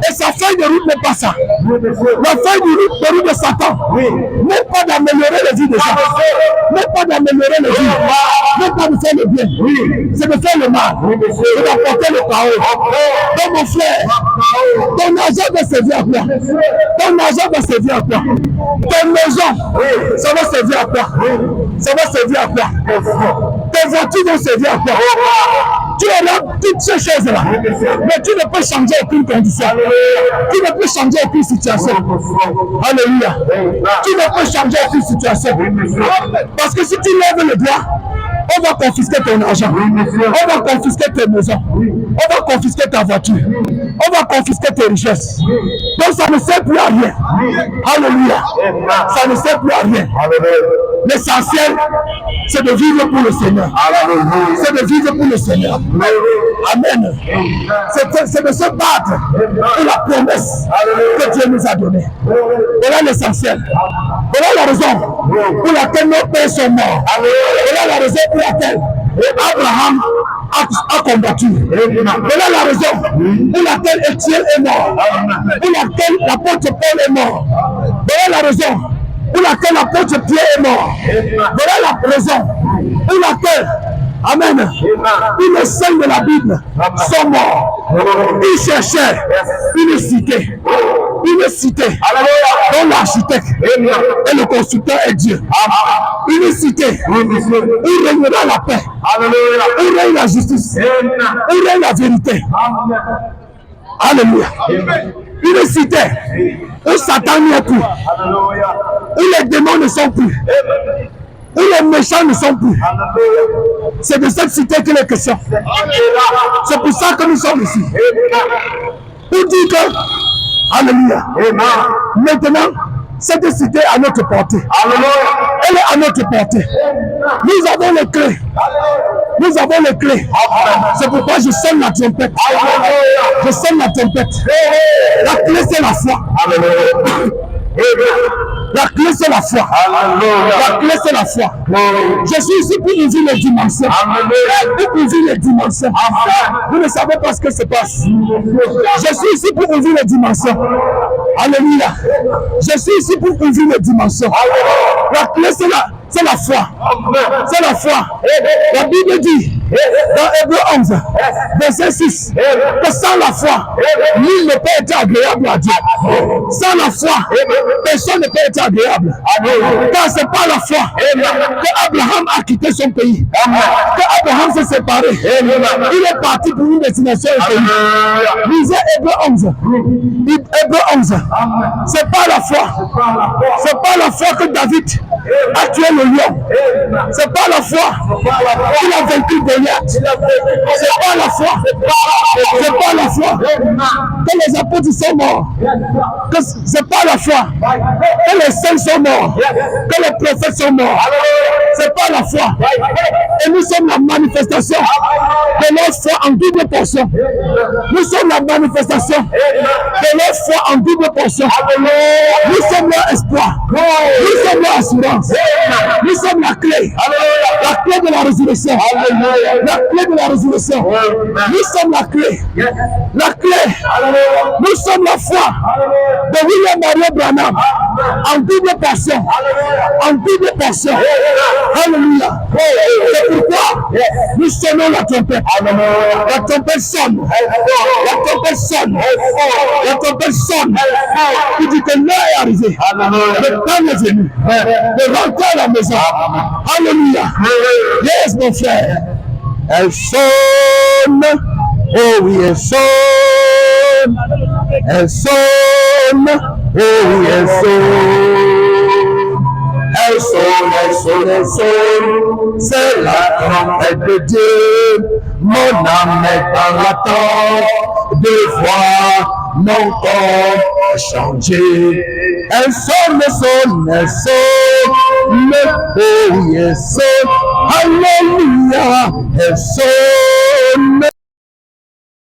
Et sa feuille de route n'est pas ça. La feuille de route de Satan n'est pas d'améliorer la vie des gens. N'est pas d'améliorer la vie. N'est pas de faire le bien. C'est de faire le mal. C'est d'apporter le chaos. Donc mon frère, ton argent va servir à quoi? Ton argent va servir à quoi? Ton maison, ça va servir à quoi? Ça va servir à quoi? Tes voitures vont servir à quoi? Tu auras toutes ces choses-là, mais tu ne peux changer aucune condition. Tu ne peux changer aucune situation. Alléluia. Tu ne peux changer aucune situation. Parce que si tu lèves le doigt, on va confisquer ton argent. On va confisquer tes maisons. On va confisquer ta voiture. On va confisquer tes richesses. Donc ça ne sert plus à rien. Alléluia. Ça ne sert plus à rien. L'essentiel, c'est de vivre pour le Seigneur. C'est de vivre pour le Seigneur. Amen. C'est de se battre pour la promesse que Dieu nous a donnée. Voilà l'essentiel. Voilà la raison pour laquelle nos pères sont morts. Voilà la raison pour laquelle Abraham a combattu. Voilà la raison pour laquelle Étienne est mort. Pour laquelle l'apôtre Paul est mort. Voilà la raison pour laquelle l'apôtre Pierre est mort. Voilà la raison pour laquelle, amen, tous les saints de la Bible sont morts. Ils cherchaient une cité. Une cité dont l'architecte et le constructeur est Dieu. Une cité où régnera la paix, où règne la justice, où règne la vérité. Alléluia. Une cité où Satan n'y est plus, où les démons ne sont plus, où les méchants ne sont plus. C'est de cette cité qu'il est question. C'est pour ça que nous sommes ici. Pour dire que, alléluia, maintenant, cette cité est à notre portée. Elle est à notre portée. Nous avons les clés. Nous avons les clés. C'est pourquoi je sonne la trompette. Je sonne la trompette. La clé, c'est la foi. La clé, c'est la foi. La clé, c'est la foi. Je suis ici pour ouvrir les dimensions. Pour ouvrir les dimensions. Vous ne savez pas ce que se passe. Je suis ici pour ouvrir les dimensions. Alléluia. Je suis ici pour ouvrir les dimensions. La clé, c'est la foi. C'est la foi. La Bible dit dans Hébreu 11, verset 6, que sans la foi, nul ne peut être agréable à Dieu. Sans la foi, personne ne peut être agréable. Car c'est par la foi que Abraham a quitté son pays. Que Abraham s'est séparé. Il est parti pour une destination inconnue. Lisez Hébreu 11. Hébreu 11. C'est par la foi. C'est par la foi que David a tué le lion. C'est par la foi qu'il a vaincu Goliath. C'est par la foi. C'est par la foi que les apôtres sont morts. C'est par la foi que les saints sont morts. Que les prophètes sont morts. C'est par la foi. Et nous sommes la manifestation de leur foi en double portion. Nous sommes la manifestation de leur foi en double portion. Nous sommes leur espoir. Nous sommes leur assurance. Nous sommes la clé. La clé de la résurrection. La clé de la résurrection. Nous sommes la clé. La clé. Nous sommes la foi de William Marion Branham en double portion. En double portion. Alléluia. C'est pourquoi nous sonnons la trompette. La trompette sonne. La trompette sonne. La trompette sonne. Il dit que l'heure est arrivée. Le temps est venu de rentrer à la maison. Alléluia. Yes, mon frère. elle sonne, oh oui, elle sonne, elle sonne, oh oui, elle sonne. Elle sonne, elle sonne, elle sonne, c'est la trompette de Dieu. Mon âme est dans l'attente de voir mon corps changer. Elle sonne, sonne, elle sonne, oh oui, elle sonne, alléluia, elle sonne,